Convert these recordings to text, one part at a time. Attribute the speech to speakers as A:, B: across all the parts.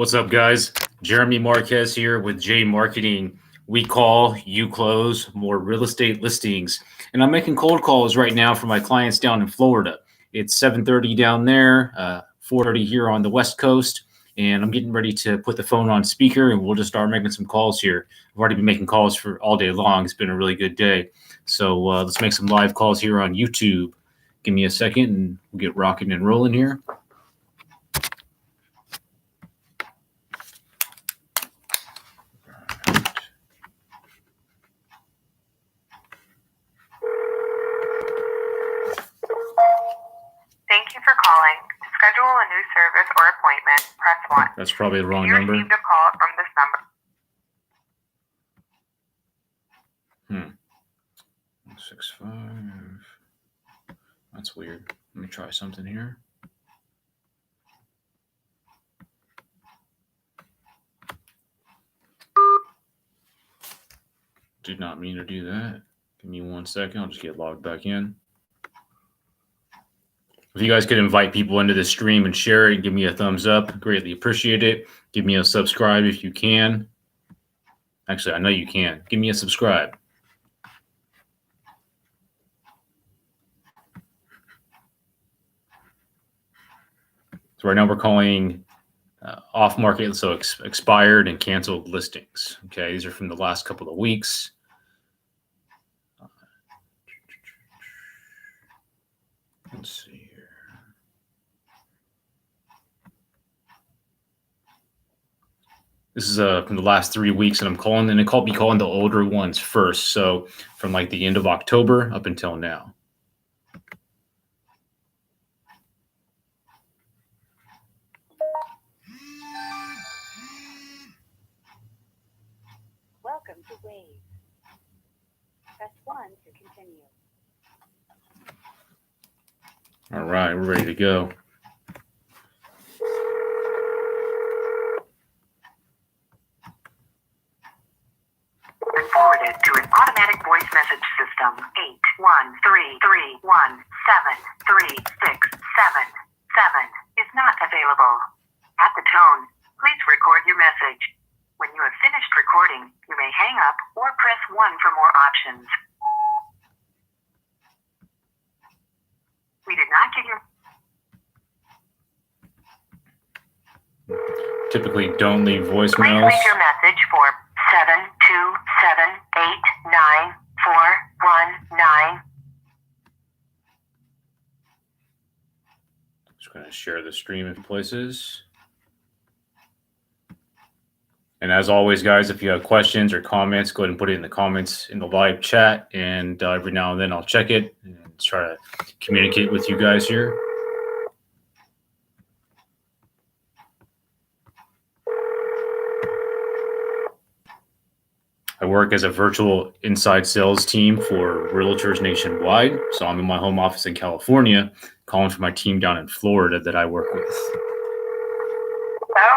A: What's up, guys? Jeremy Marquez here with jmarqeting. We call, you close, more real estate listings. And I'm making cold calls right now for my clients down in Florida. It's 7:30 down there, 4:30 here on the West Coast. And I'm getting ready to put the phone on speaker and we'll just start making some calls here. I've already been making calls for all day long. It's been a really good day. So let's make some live calls here on YouTube. Give me a second and we'll get rocking and rolling here.
B: Thank you for calling. To schedule a new service or appointment, press 1.
A: That's probably the wrong
B: If you
A: number.
B: received a call from this number.
A: 165. That's weird. Let me try something here. Did not mean to do that. Give me 1 second. I'll just get logged back in. If you guys could invite people into the stream and share it, give me a thumbs up. Greatly appreciate it. Give me a subscribe if you can. Actually, I know you can. Give me a subscribe. So right now we're calling off market, so expired and canceled listings. Okay, these are from the last couple of weeks. Let's see here. This is from the last 3 weeks, and I'm calling, and I'll be calling the older ones first. So from like the end of October up until now.
C: Welcome to Wave. Press 1 to continue.
A: All right, we're ready to go.
B: And forwarded to an automatic voice message system. 81331736777 is not available. At the tone, please record your message. When you have finished recording, you may hang up or press 1 for more options. We did not get your...
A: Typically don't leave
B: Please
A: voicemails.
B: leave your message for 727894419.
A: Just going to share the stream in places. And as always, guys, if you have questions or comments, go ahead and put it in the comments in the live chat. And every now and then I'll check it and try to communicate with you guys here. I work as a virtual inside sales team for realtors nationwide. So I'm in my home office in California, calling for my team down in Florida that I work with.
B: Hello?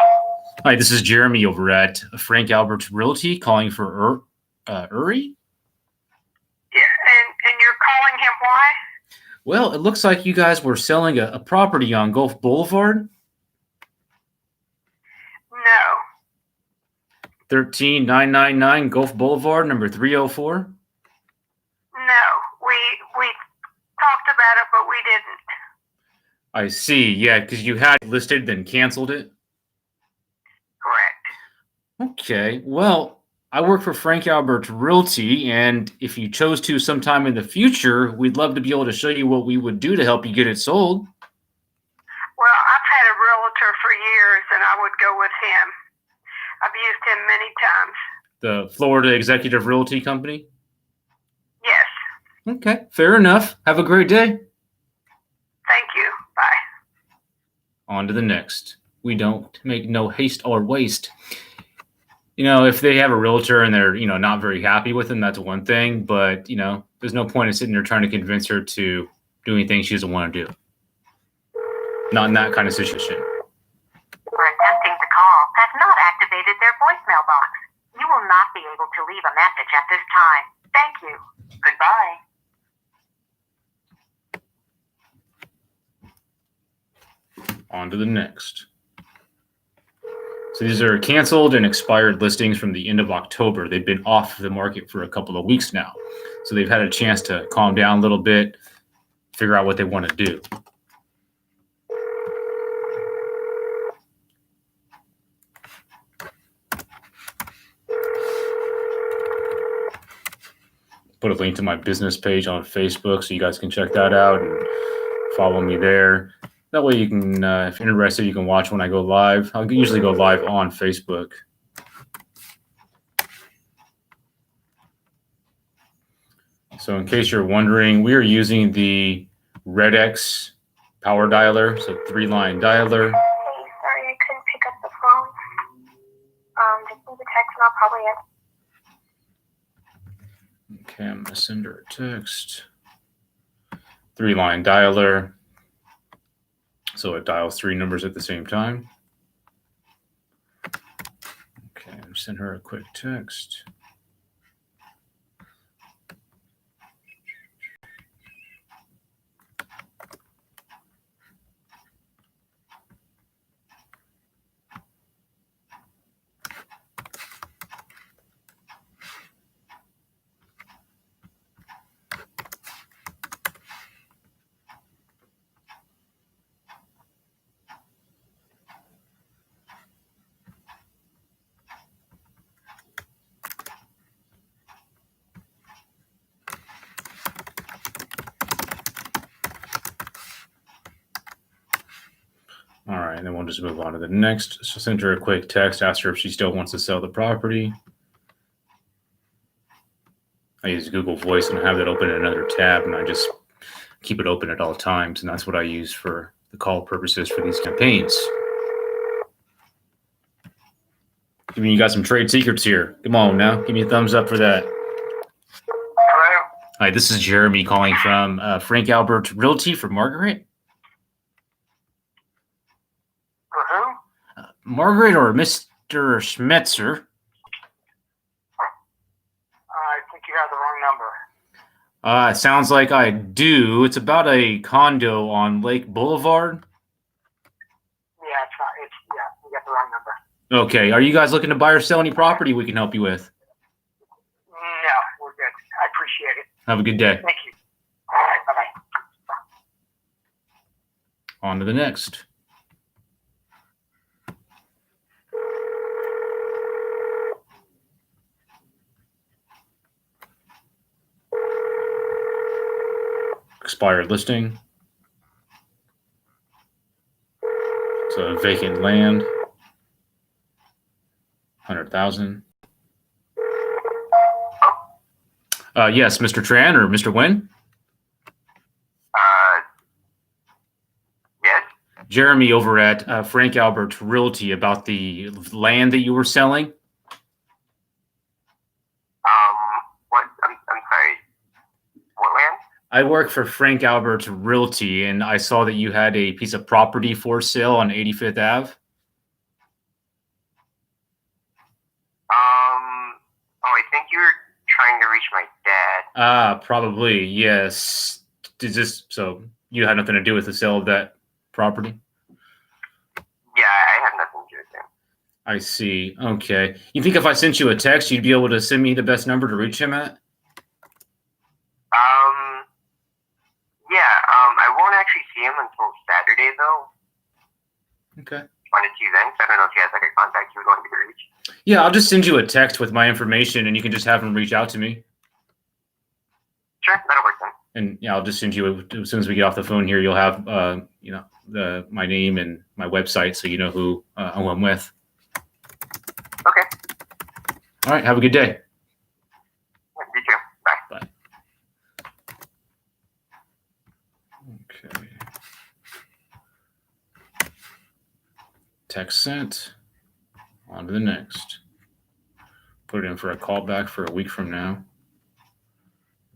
A: Hi, this is Jeremy over at Frank Albert's Realty, calling for Uri.
B: Yeah, and you're calling him why?
A: Well, it looks like you guys were selling a property on Gulf Boulevard.
B: No.
A: 13999 Gulf Boulevard, number 304.
B: No. We talked about it, but we didn't.
A: I see. Yeah, because you had it listed, then canceled it.
B: Correct.
A: Okay. Well, I work for Frank Albert's Realty, and if you chose to sometime in the future, we'd love to be able to show you what we would do to help you get it sold.
B: Well, I've had a realtor for years, and I would go with him. I've used him many times.
A: The Florida Executive Realty Company?
B: Yes.
A: Okay, fair enough. Have a great day.
B: Thank you. Bye.
A: On to the next. We don't make no haste or waste. You know, if they have a realtor and they're, not very happy with them, that's one thing. But, there's no point in sitting there trying to convince her to do anything she doesn't want to do. Not in that kind of situation.
B: Attempting to call has not activated their voicemail box. You will not be able to leave a message at this time. Thank you. Goodbye.
A: On to the next. So So these are canceled and expired listings from the end of October. They've been off the market for a couple of weeks now. So they've had a chance to calm down a little bit, figure out what they want to do. Put a link to my business page on Facebook so you guys can check that out and follow me there. That way you can, if you're interested, you can watch when I go live. I'll usually go live on Facebook. So in case you're wondering, we are using the RedX power dialer, so 3-line dialer.
D: Hey, sorry I couldn't pick up the phone. Just leave a text and I'll probably answer.
A: Okay, I'm gonna send her a text. 3-line dialer. So it dials 3 numbers at the same time. Okay, send her a quick text. All right, and then we'll just move on to the next. So send her a quick text, ask her if she still wants to sell the property. I use Google Voice and I have that open in another tab, and I just keep it open at all times, and that's what I use for the call purposes for these campaigns. Giving you guys some trade secrets here. Come on now, give me a thumbs up for that.
E: Hello?
A: Hi, this is Jeremy calling from Frank Albert Realty for Margaret.
E: For who?
A: Margaret or Mr. Schmetzer?
E: I think you have the wrong number.
A: It sounds like I do. It's about a condo on Lake Boulevard.
E: Yeah, it's not. Yeah, you got the wrong number.
A: Okay, are you guys looking to buy or sell any property we can help you with?
E: No, we're good. I appreciate it.
A: Have a good day.
E: Thank you. All right, bye-bye.
A: On to the next. Expired listing. So vacant land. 100,000. Yes, Mr. Tran or Mr. Nguyen?
E: Yes?
A: Jeremy over at Frank Albert Realty about the land that you were selling.
E: What? I'm sorry. What land?
A: I work for Frank Albert Realty, and I saw that you had a piece of property for sale on 85th Ave.
E: I think you're trying to reach my dad.
A: Probably, yes. So you had nothing to do with the sale of that property?
E: Yeah, I have nothing to do with him.
A: I see. Okay. You think if I sent you a text, you'd be able to send me the best number to reach him at?
E: Yeah, I won't actually see him until Saturday, though.
A: Okay.
E: Want to see you then? 'Cause I don't know if he has like a contact he would want me to reach.
A: Yeah, I'll just send you a text with my information, and you can just have him reach out to me.
E: Sure, that'll work then.
A: And yeah, I'll just send you as soon as we get off the phone here. You'll have my name and my website, so you know who I'm with.
E: Okay.
A: All right. Have a good day.
E: You too. Bye.
A: Bye. Okay. Text sent. On to the next. Put it in for a call back for a week from now.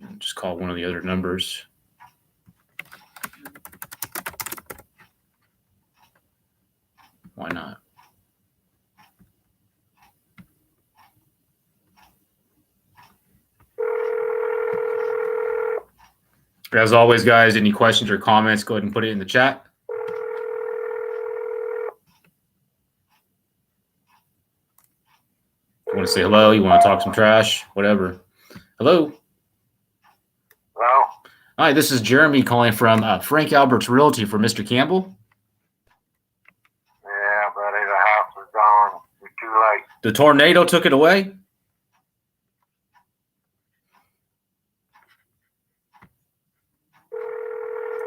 A: And just call one of the other numbers. Why not? As always, guys, any questions or comments, go ahead and put it in the chat. want to say hello? You want to talk some trash? Whatever. Hello.
E: Hello?
A: Hi, this is Jeremy calling from Frank Albert's Realty for Mr. Campbell.
E: Yeah, buddy, the house is gone. You're too late.
A: The tornado took it away?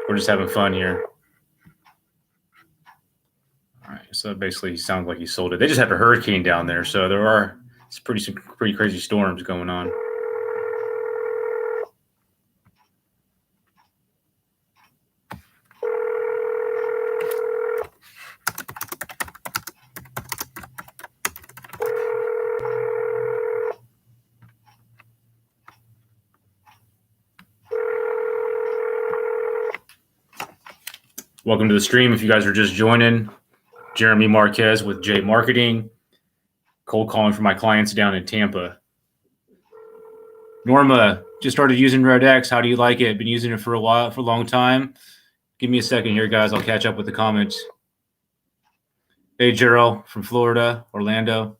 A: We're just having fun here. All right, so basically, he sounds like he sold it. They just had a hurricane down there, so there are some pretty crazy storms going on. Welcome to the stream. If you guys are just joining, Jeremy Marquez with jmarqeting, cold calling for my clients down in Tampa. Norma, just started using Red X. How do you like it? Been using it for a while, for a long time. Give me a second here, guys. I'll catch up with the comments. Hey, Gerald from Florida, Orlando.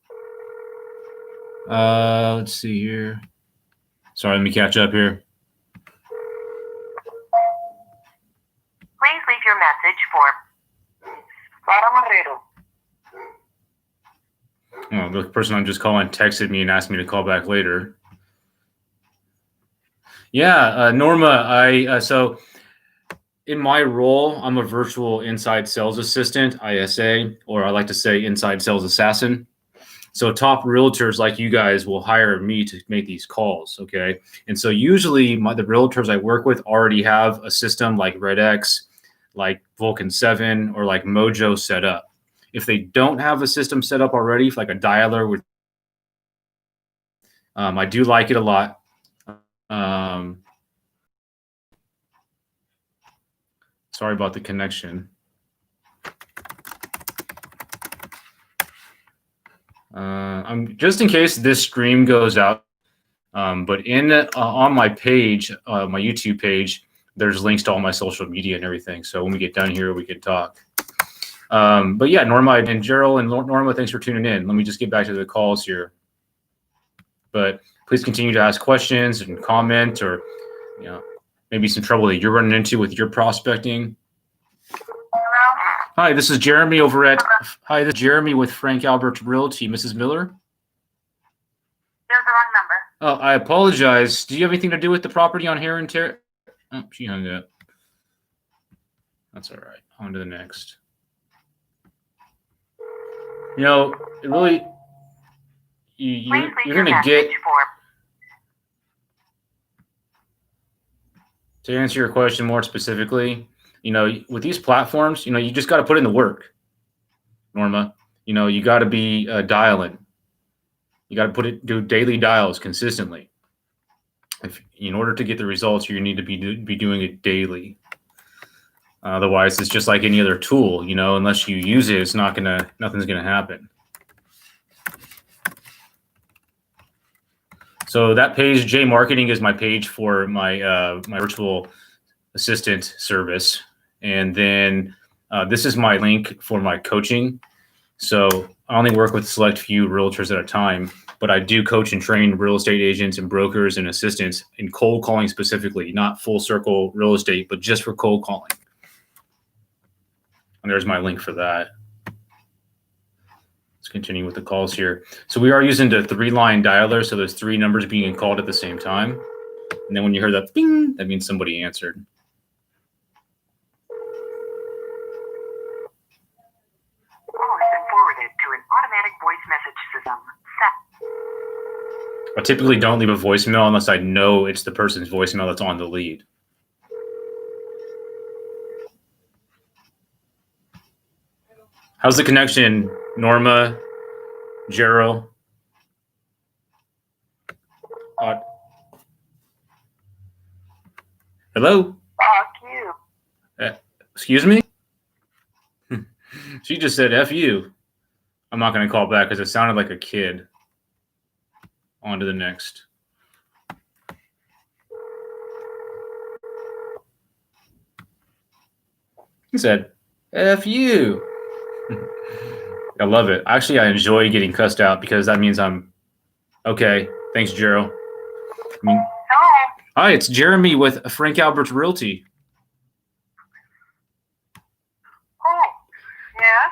A: Let's see here. Sorry, let me catch up here.
B: Please leave your message for
A: Oh, the person I'm just calling texted me and asked me to call back later. Yeah, Norma, so in my role, I'm a virtual inside sales assistant, ISA, or I like to say inside sales assassin. So top realtors like you guys will hire me to make these calls, okay? And so usually the realtors I work with already have a system like RedX, like Vulcan 7, or like Mojo set up. If they don't have a system set up already, like a dialer with, I do like it a lot. Sorry about the connection. I'm just in case this stream goes out, but on my page, my YouTube page, there's links to all my social media and everything. So when we get done here, we can talk. But yeah, Norma and Gerald and Norma, thanks for tuning in. Let me just get back to the calls here. But please continue to ask questions and comment, or maybe some trouble that you're running into with your prospecting. Hi, this is Jeremy Hi, this is Jeremy with Frank Albert's Realty. Mrs. Miller?
B: There's the wrong number.
A: Oh, I apologize. Do you have anything to do with the property on Heron Terrace? Oh, she hung up. That's all right. On to the next. It really, you're going to get, to answer your question more specifically, with these platforms, you just got to put in the work, Norma. You got to be dialing. You got to do daily dials consistently. In order to get the results, you need to be doing it daily. Otherwise, it's just like any other tool. Unless you use it, nothing's gonna happen. So that page, jmarqeting, is my page for my my virtual assistant service, and then this is my link for my coaching. So I only work with select few realtors at a time, but I do coach and train real estate agents and brokers and assistants in cold calling specifically, not full circle real estate, but just for cold calling. And there's my link for that. Let's continue with the calls here. So we are using the 3-line dialer. So there's 3 numbers being called at the same time. And then when you hear that bing, that means somebody answered.
B: Call has been forwarded to an automatic voice message system.
A: I typically don't leave a voicemail unless I know it's the person's voicemail that's on the lead. How's the connection, Norma, Gerald? Hello?
B: Fuck you.
A: Excuse me? She just said F you. I'm not going to call back because it sounded like a kid. On to the next. He said, F you. I love it. Actually, I enjoy getting cussed out because that means I'm Okay. Thanks, Jero.
B: Hello?
A: Hi, it's Jeremy with Frank Albert's Realty.
B: Oh, yes?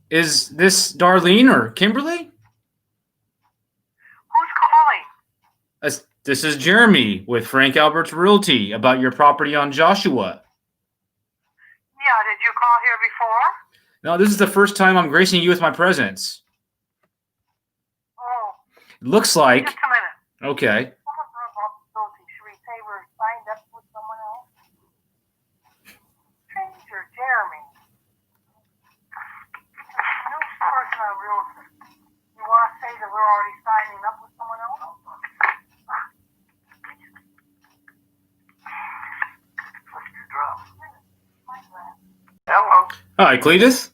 A: Is this Darlene or Kimberly?
B: Who's calling?
A: This is Jeremy with Frank Albert's Realty about your property on Joshua.
B: Yeah, did you call here before?
A: No, this is the first time I'm gracing you with my presence.
B: Oh,
A: It looks like.
B: just a minute.
A: Okay.
B: What was her possibility? Should we say we're signed up with someone else? Stranger, Jeremy. New person on realtor. You want to say that we're already signing up with someone else? Hello.
A: Hi, Cletus.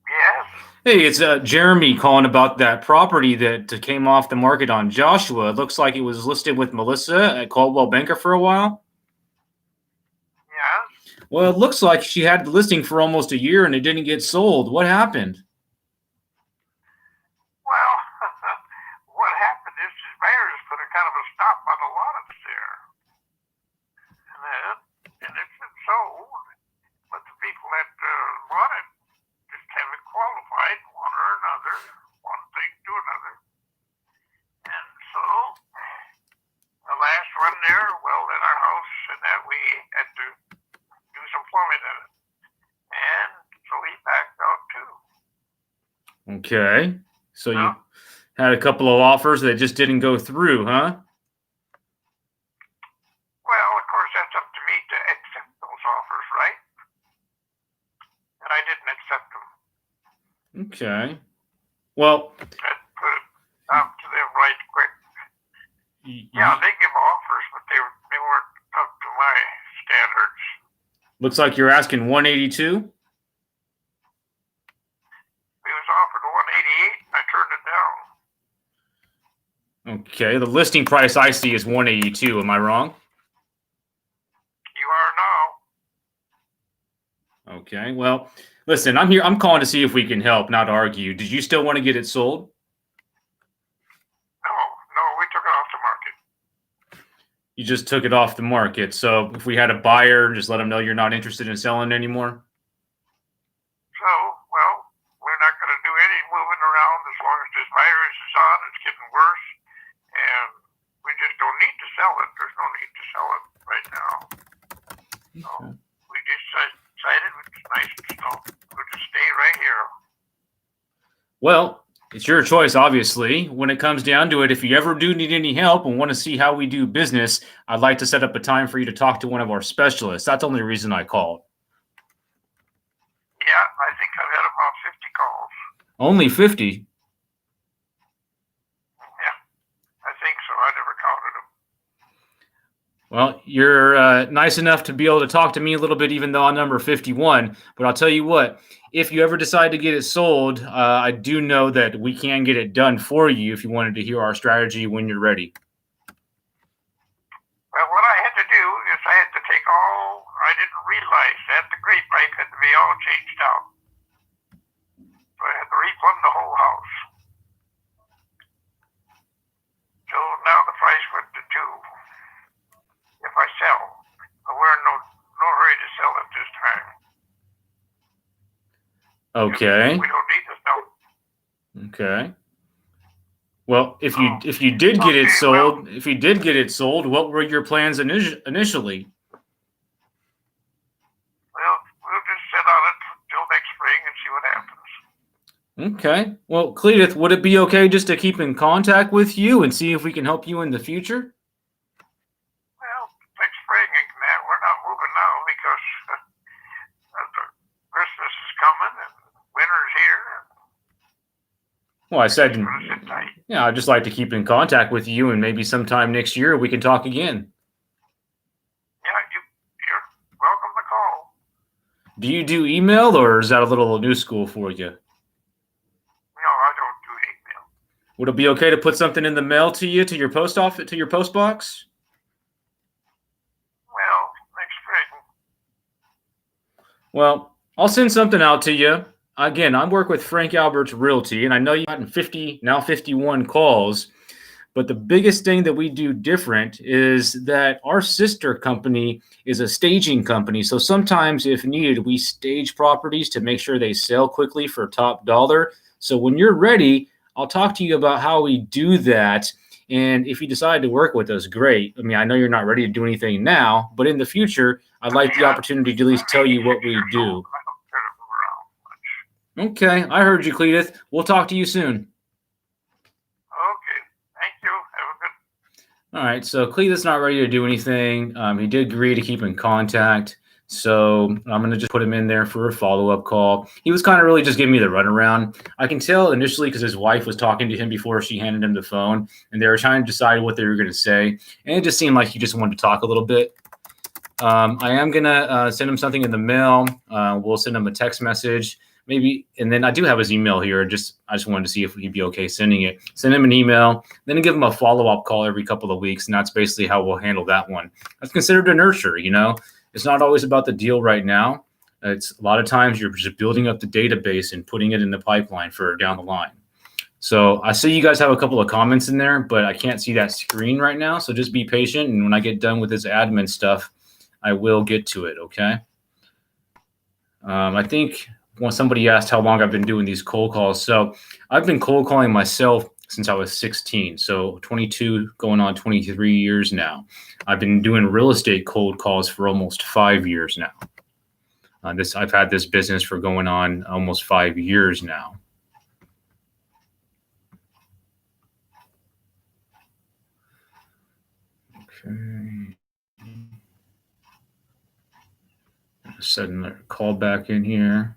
B: Yes.
A: Hey, it's Jeremy calling about that property that came off the market on Joshua. It looks like it was listed with Melissa at Coldwell Banker for a while.
B: Yes.
A: Well, it looks like she had the listing for almost a year and it didn't get sold. What happened?
B: Well, what happened is his buyers put a kind of a stop on a lot of it there. And it's been sold, but the people that bought it just haven't qualified one or another, one thing to another. And so, the last one there, well, in our house, and that we had to do some plumbing in it. And so he backed out too.
A: Okay. So you had a couple of offers that just didn't go through, huh?
B: Well, of course, that's up to me to accept those offers, right? And I didn't accept them.
A: Okay. Well,
B: That put it up to them right quick. Yeah, they give offers, but they weren't up to my standards.
A: looks like you're asking 182.
B: He was offered 188, and I turned it down.
A: Okay. The listing price I see is 182. Am I wrong?
B: You are now.
A: Okay. Well, listen, I'm here. I'm calling to see if we can help, not argue. Did you still want to get it sold?
B: No, we took it off the market.
A: You just took it off the market. So if we had a buyer, just let them know you're not interested in selling anymore.
B: So, well, we're not going to do any moving around as long as this virus is on. It's getting worse, and we just don't need to sell it. There's no need to sell it right now. So we just decided it's nice and slow. We'll just stay right here.
A: Well, it's your choice, obviously. When it comes down to it, if you ever do need any help and want to see how we do business, I'd like to set up a time for you to talk to one of our specialists. That's the only reason I called.
B: Yeah, I think I've had about 50 calls.
A: Only 50?
B: Yeah, I think so. I never counted them.
A: Well, you're nice enough to be able to talk to me a little bit, even though I'm number 51. But I'll tell you what, if you ever decide to get it sold, I do know that we can get it done for you if you wanted to hear our strategy when you're ready.
B: Well, what I had to do is I had to take all, I didn't realize that the grade pipe had to be all changed out. So I had to replumb the whole house. So now the price went to 2. If I sell, but we're in no hurry to sell at this time.
A: Okay.
B: We don't need to sell.
A: Okay. Well, if you did get it sold, what were your plans initially?
B: We'll just sit on it till next spring and see what happens.
A: Okay. Well, Cletus, would it be okay just to keep in contact with you and see if we can help you in the future?
B: Well, next spring, we're not moving now because Christmas is coming and winter's here.
A: Well, I said,
B: We're gonna sit tight.
A: yeah, I'd just like to keep in contact with you, and maybe sometime next year we can talk again.
B: Yeah, you're welcome to call.
A: Do you do email, or is that a little new school for you?
B: No, I don't do email.
A: Would it be okay to put something in the mail to you, to your post office, to your post box?
B: Well, next spring.
A: Well, I'll send something out to you. Again, I work with Frank Albert's Realty, and I know you've gotten 51 calls. But the biggest thing that we do different is that our sister company is a staging company. So sometimes, if needed, we stage properties to make sure they sell quickly for top dollar. So when you're ready, I'll talk to you about how we do that. And if you decide to work with us, great. I mean, I know you're not ready to do anything now, but in the future, I'd like the opportunity to at least tell you what we do. Okay, I heard you, Cletus. We'll talk to you soon. All right, so Cleveland's not ready to do anything. He did agree to keep in contact. So I'm going to just put him in there for a follow-up call. He was kind of really just giving me the runaround. I can tell initially because his wife was talking to him before she handed him the phone, and they were trying to decide what they were going to say. And it just seemed like he just wanted to talk a little bit. I am going to send him something in the mail. We'll send him a text message. Maybe, and then I do have his email here. I just wanted to see if he'd be okay sending it. Send him an email, then give him a follow-up call every couple of weeks, and that's basically how we'll handle that one. That's considered a nurture, you know. It's not always about the deal right now. It's a lot of times you're just building up the database and putting it in the pipeline for down the line. So I see you guys have a couple of comments in there, but I can't see that screen right now. So just be patient, and when I get done with this admin stuff, I will get to it, okay? I think when somebody asked how long I've been doing these cold calls. So I've been cold calling myself since I was 16. So 22 going on 23 years now. I've been doing real estate cold calls for almost 5 years now. I've had this business for going on almost 5 years now. Okay. Setting the call back in here.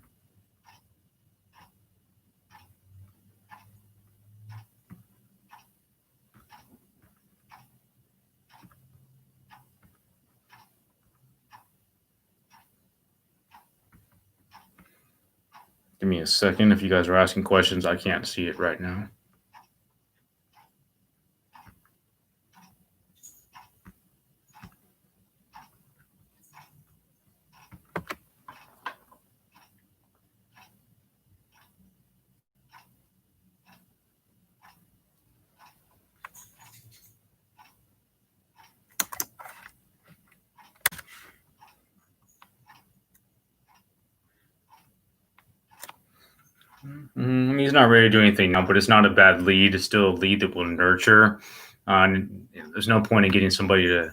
A: Give me a second. If you guys are asking questions, I can't see it right now. He's not ready to do anything now, but it's not a bad lead. It's still a lead that will nurture. There's no point in getting somebody to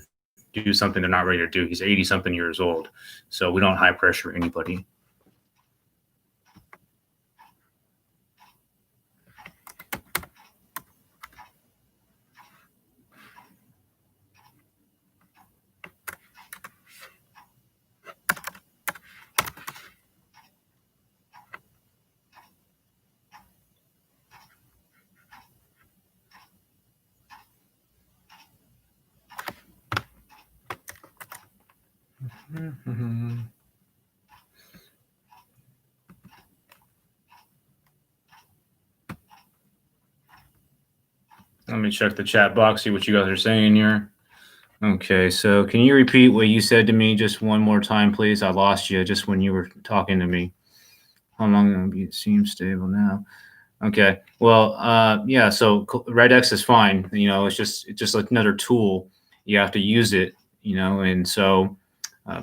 A: do something they're not ready to do. He's 80-something years old, so we don't high pressure anybody. Let me check the chat box, see what you guys are saying here. Okay, so can you repeat what you said to me just one more time, please? I lost you just when you were talking to me. How long it seems stable now? Okay, well, yeah. So RedX is fine. You know, it's just like another tool. You have to use it. You know, and so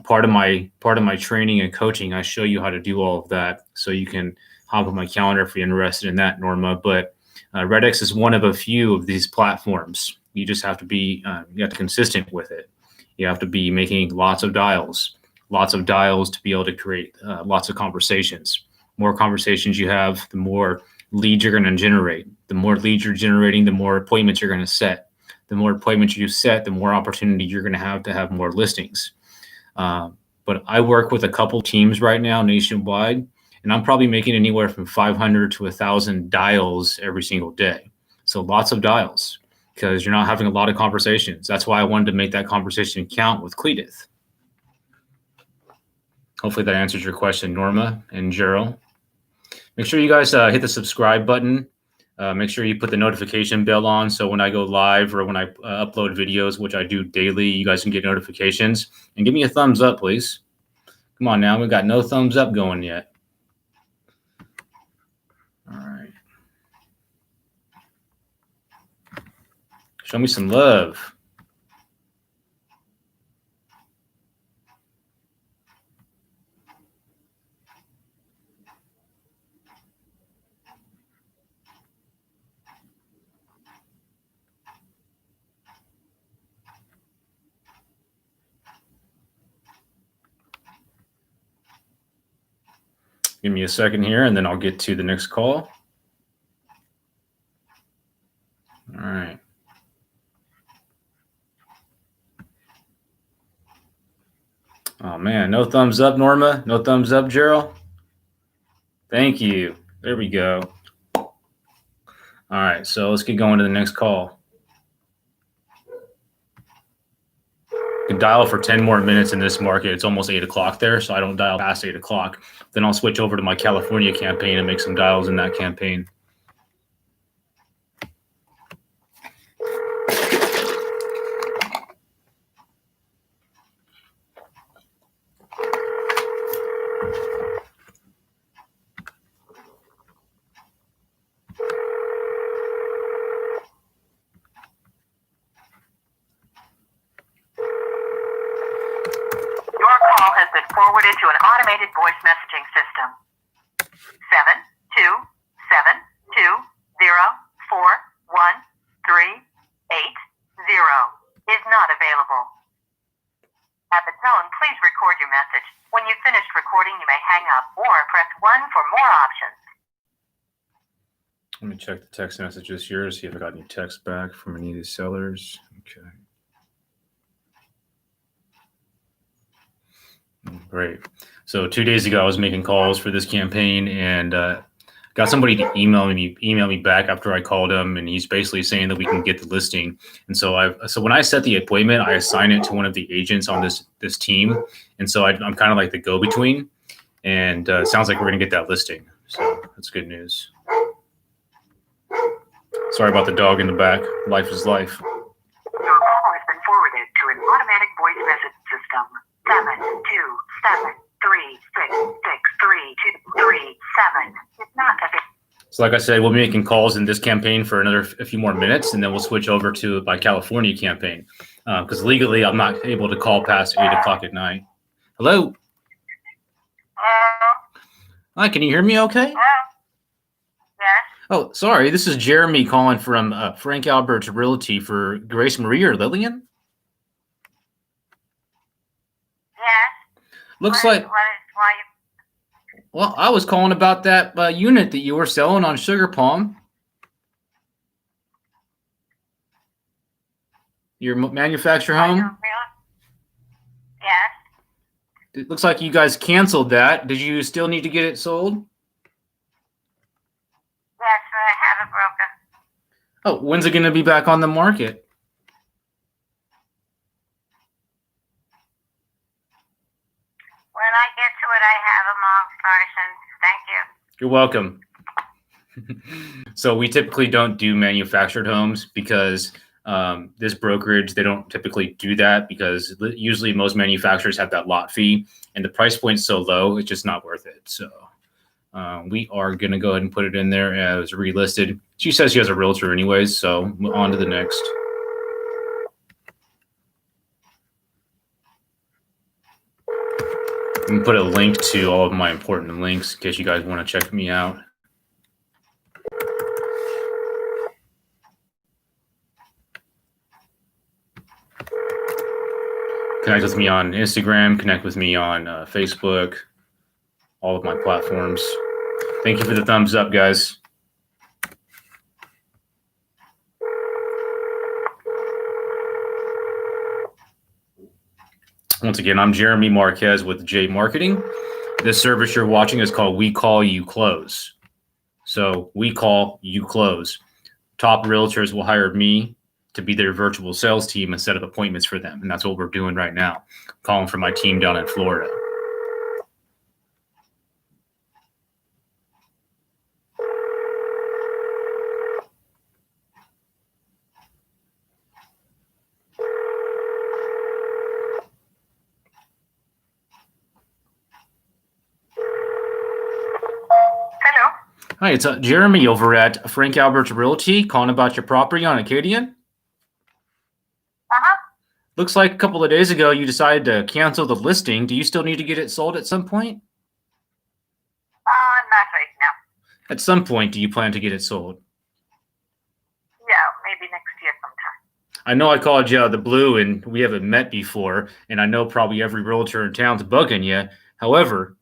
A: part of my training and coaching, I show you how to do all of that. So you can hop on my calendar if you're interested in that, Norma. But RedX is one of a few of these platforms. You just have to be consistent with it. You have to be making lots of dials to be able to create lots of conversations. More conversations you have, the more leads you're going to generate. The more leads you're generating, the more appointments you're going to set. The more appointments you set, the more opportunity you're going to have more listings. But I work with a couple teams right now nationwide, and I'm probably making anywhere from 500 to 1,000 dials every single day. So lots of dials because you're not having a lot of conversations. That's why I wanted to make that conversation count with Cletus. Hopefully that answers your question, Norma and Gerald. Make sure you guys hit the subscribe button. Make sure you put the notification bell on so when I go live or when I upload videos, which I do daily, you guys can get notifications. And give me a thumbs up, please. Come on now, we've got no thumbs up going yet. All right. Show me some love. Give me a second here, and then I'll get to the next call. All right. Oh, man. No thumbs up, Norma. No thumbs up, Gerald. Thank you. There we go. All right. So let's get going to the next call. I can dial for 10 more minutes in this market. It's almost 8 o'clock there, so I don't dial past 8 o'clock. Then I'll switch over to my California campaign and make some dials in that campaign.
B: Your call has been forwarded to an automated voice messaging system. 727204138 is not available. At the tone, please record your message. When you've finished recording, you may hang up or press 1 for more options.
A: Let me check the text messages here to see if I got any text back from any of these sellers. Okay. Great. So 2 days ago, I was making calls for this campaign and got somebody to email me back after I called him, and he's basically saying that we can get the listing. And so when I set the appointment, I assign it to one of the agents on this team, and so I'm kind of like the go-between. And it sounds like we're gonna get that listing, so that's good news. Sorry about the dog in the back. Life is life.
B: Your call has been forwarded to an automatic voice message system. 72736632337 is not available.
A: So like I said, we'll be making calls in this campaign for a few more minutes, and then we'll switch over to my California campaign because legally I'm not able to call past 8 o'clock at night. Hello? Hi, can you hear me okay?
B: Yes.
A: Oh, sorry. This is Jeremy calling from Frank Albert's Realty for Grace Marie or Lillian.
B: Yes.
A: Looks like, well, I was calling about that unit that you were selling on Sugar Palm. Your manufactured home.
B: Yes.
A: It looks like you guys canceled that. Did you still need to get it sold?
B: Yes, I have it broken.
A: Oh, when's it going to be back on the market?
B: When I get to it, I have a long person. Thank you.
A: You're welcome. So we typically don't do manufactured homes because this brokerage, they don't typically do that because usually most manufacturers have that lot fee and the price point's so low, it's just not worth it. So we are going to go ahead and put it in there as relisted. She says she has a realtor anyways, so on to the next. I'm going to put a link to all of my important links in case you guys want to check me out. Connect with me on Instagram, connect with me on Facebook, all of my platforms. Thank you for the thumbs up, guys. Once again, I'm Jeremy Marquez with jmarqeting. This service you're watching is called We Call You Close. So we call you close. Top realtors will hire me to be their virtual sales team and set up appointments for them. And that's what we're doing right now. I'm calling for my team down in Florida. Hi, it's Jeremy over at Frank Albert's Realty calling about your property on Acadian. Looks like a couple of days ago you decided to cancel the listing. Do you still need to get it sold at some point?
B: Not right now.
A: At some point, do you plan to get it sold?
B: Yeah, maybe next year sometime.
A: I know I called you out of the blue and we haven't met before, and I know probably every realtor in town's bugging you. However,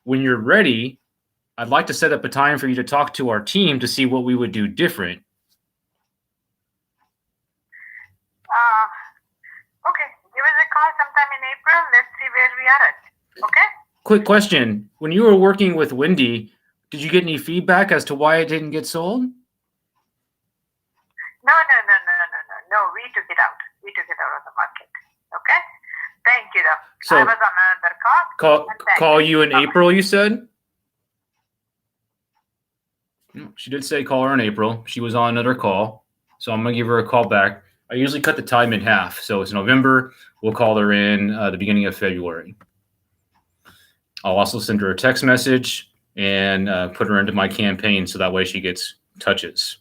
A: when you're ready, I'd like to set up a time for you to talk to our team to see what we would do different.
B: Okay, give us a call sometime in April. Let's see where we are at. Okay?
A: Quick question. When you were working with Wendy, did you get any feedback as to why it didn't get sold?
B: No. We took it out. We took it out of the market. Okay? Thank you, though.
A: So,
B: I was on another call.
A: Call you in April, you said? No, she did say call her in April. She was on another call. So I'm going to give her a call back. I usually cut the time in half. So it's November. We'll call her in the beginning of February. I'll also send her a text message and put her into my campaign so that way she gets touches.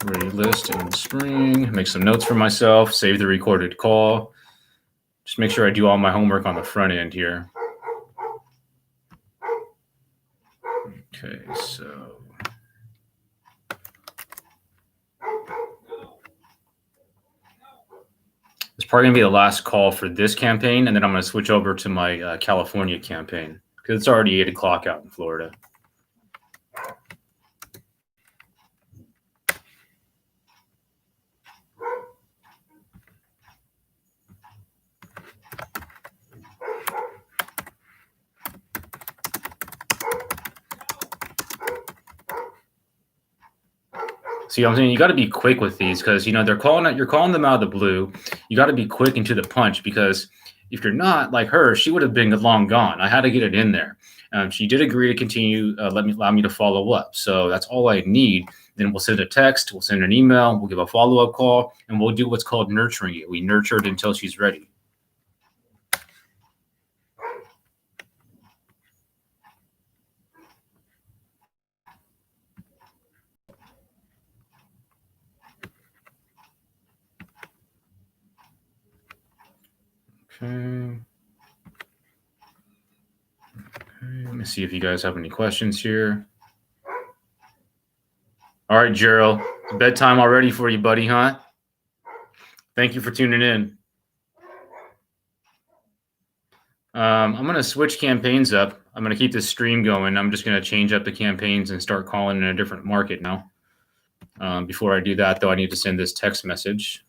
A: Ready list in the spring. Make some notes for myself. Save the recorded call. Just make sure I do all my homework on the front end here. Okay, so it's probably gonna be the last call for this campaign, and then I'm gonna switch over to my California campaign because it's already 8 o'clock out in Florida. See what I'm saying? You got to be quick with these because you're calling them out of the blue. You got to be quick and to the punch because if you're not like her, she would have been long gone. I had to get it in there. She did agree to continue, allow me to follow up. So that's all I need. Then we'll send a text, we'll send an email, we'll give a follow-up call, and we'll do what's called nurturing it. We nurture it until she's ready. Okay. Let me see if you guys have any questions here. All right, Gerald, it's bedtime already for you, buddy, huh? Thank you for tuning in. I'm going to switch campaigns up. I'm going to keep this stream going. I'm just going to change up the campaigns and start calling in a different market now. Before I do that, though, I need to send this text message.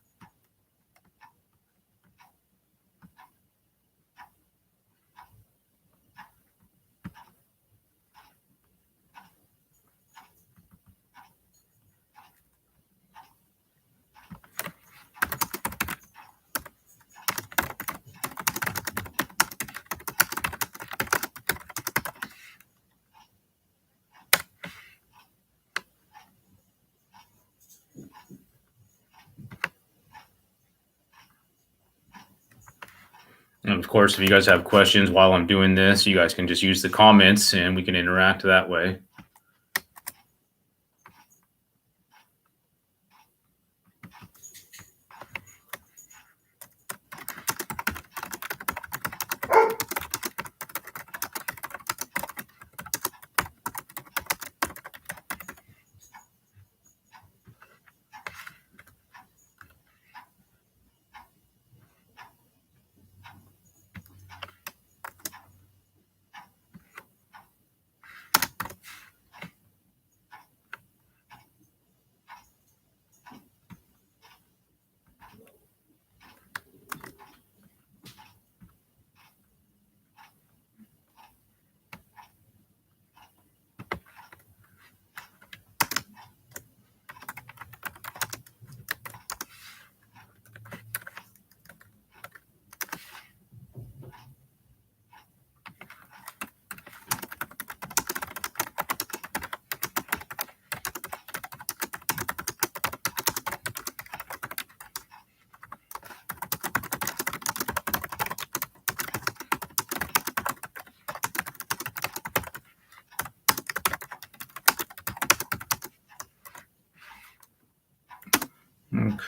A: And of course, if you guys have questions while I'm doing this, you guys can just use the comments and we can interact that way.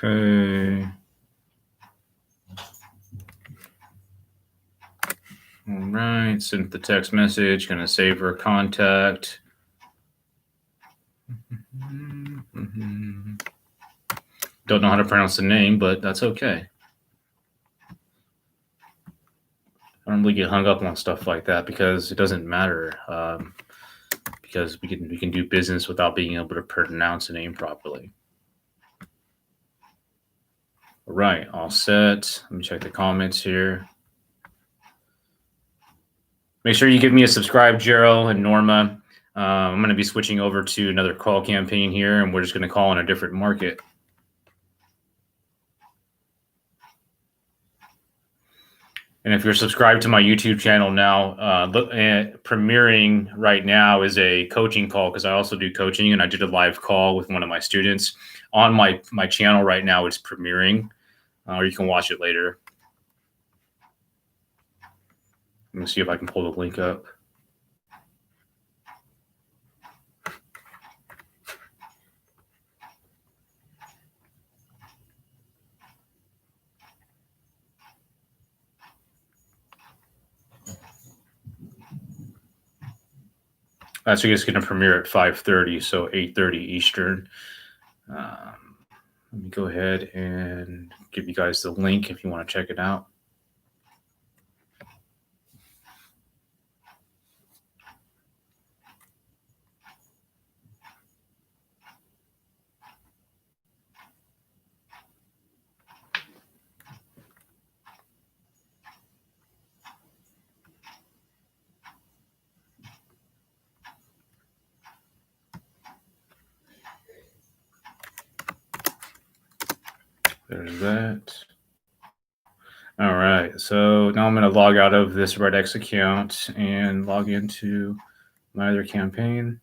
A: Okay. All right, sent the text message, gonna save her contact. Don't know how to pronounce the name, but that's okay. I don't really get hung up on stuff like that because it doesn't matter. Because we can do business without being able to pronounce a name properly. All right, all set. Let me check the comments here. Make sure you give me a subscribe, Jero and Norma. I'm going to be switching over to another call campaign here, and we're just going to call on a different market. And if you're subscribed to my YouTube channel now, premiering right now is a coaching call because I also do coaching, and I did a live call with one of my students on my channel right now. It's premiering, or you can watch it later. Let me see if I can pull the link up. So it's going to premiere at 5:30, so 8:30 Eastern. Let me go ahead and give you guys the link if you want to check it out. There's that. All right, so now I'm going to log out of this RedX account and log into my other campaign.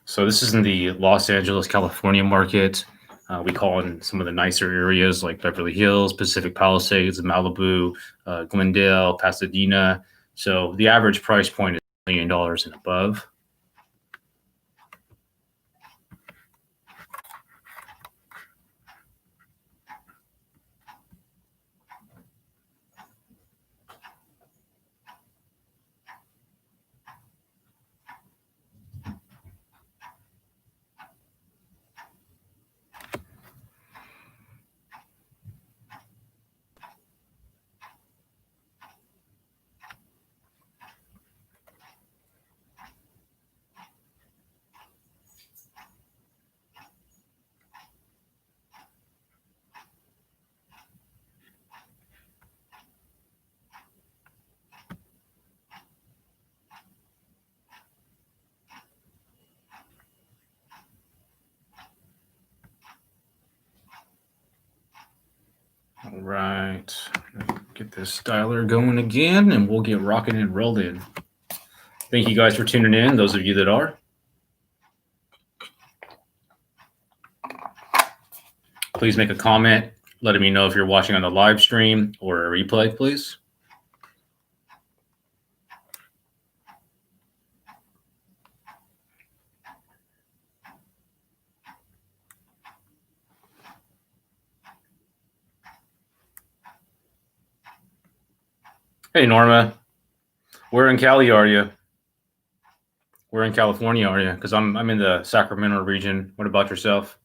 A: So this is in the Los Angeles, California market. We call in some of the nicer areas like Beverly Hills, Pacific Palisades, Malibu, Glendale, Pasadena. So the average price point is $1 million and above. All right, get this dialer going again, and we'll get rocking and rolling. Thank you guys for tuning in, those of you that are. Please make a comment letting me know if you're watching on the live stream or a replay, please. Hey, Norma. Where in Cali are you? Where in California are you? Because I'm in the Sacramento region. What about yourself?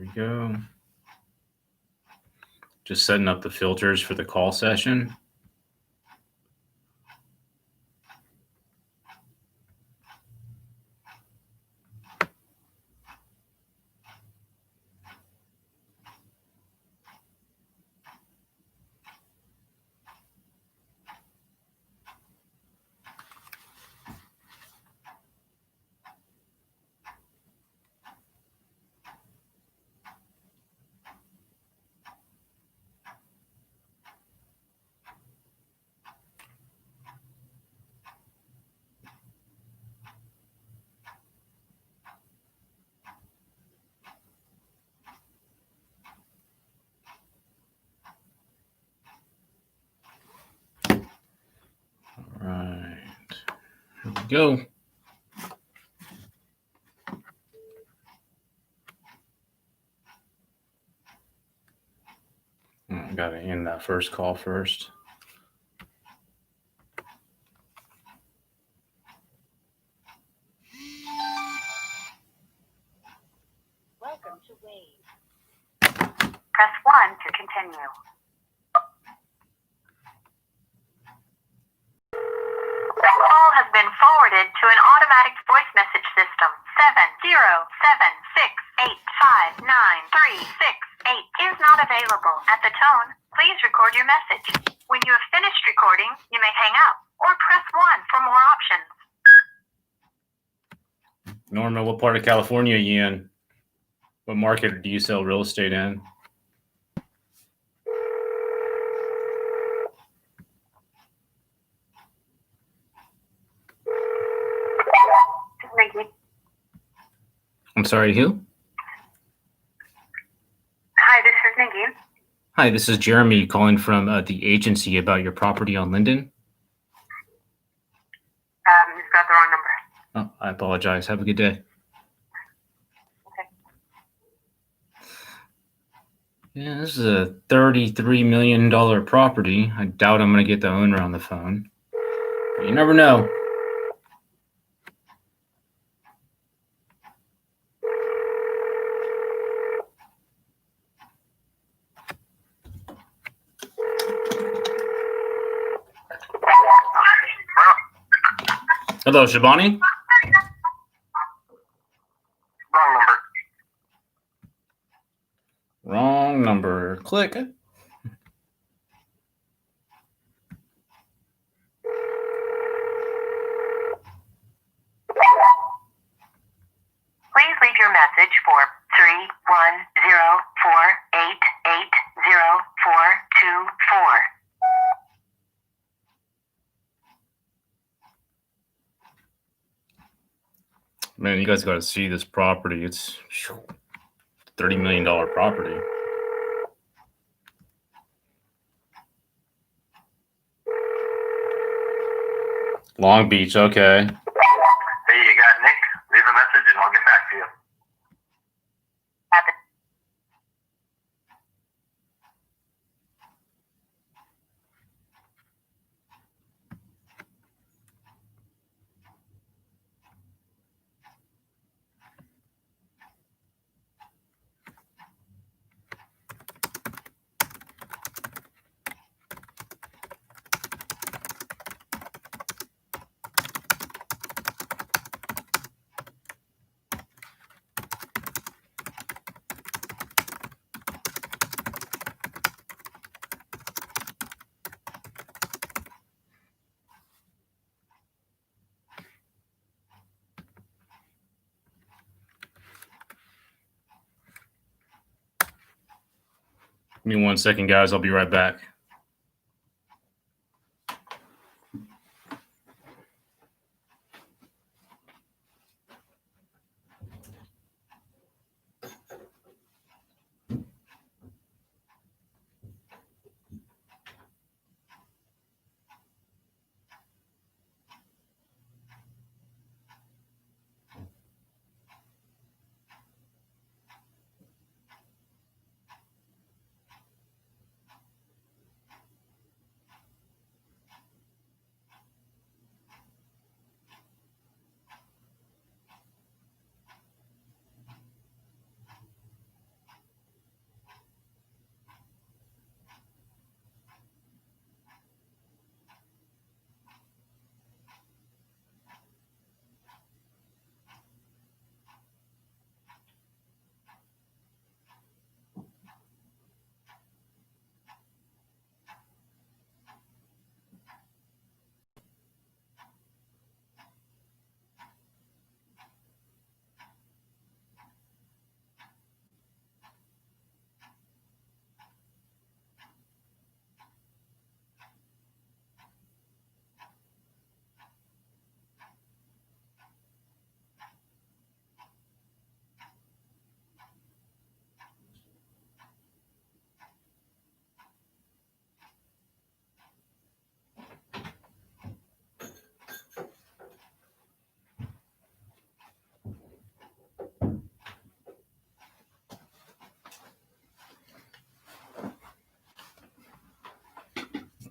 A: we go. Just setting up the filters for the call session. All right, here we go. I gotta end that first call first.
C: Welcome to Wave.
B: Press 1 to continue. The call has been forwarded to an automatic voice message system. 707685936 is not available. At the tone, please record your message. When you have finished recording, you may hang up or press 1 for more options.
A: Norma, what part of California are you in? What market do you sell real estate in?
B: This is Nikki.
A: I'm sorry, who?
B: Hi, this is Nikki.
A: Hi, this is Jeremy calling from the agency about your property on Linden.
B: You've got the wrong number.
A: Oh, I apologize. Have a good day.
B: Okay.
A: Yeah, this is a $33 million property. I doubt I'm going to get the owner on the phone. But you never know. Hello, Shabani?
E: Wrong number.
A: Wrong number. Click.
B: Please leave your message for 31048804424.
A: Man, you guys got to see this property. It's $30 million property. Long Beach, okay.
E: Hey, you got Nick? Leave a message and I'll get back to you.
B: At the
A: Give me 1 second, guys. I'll be right back.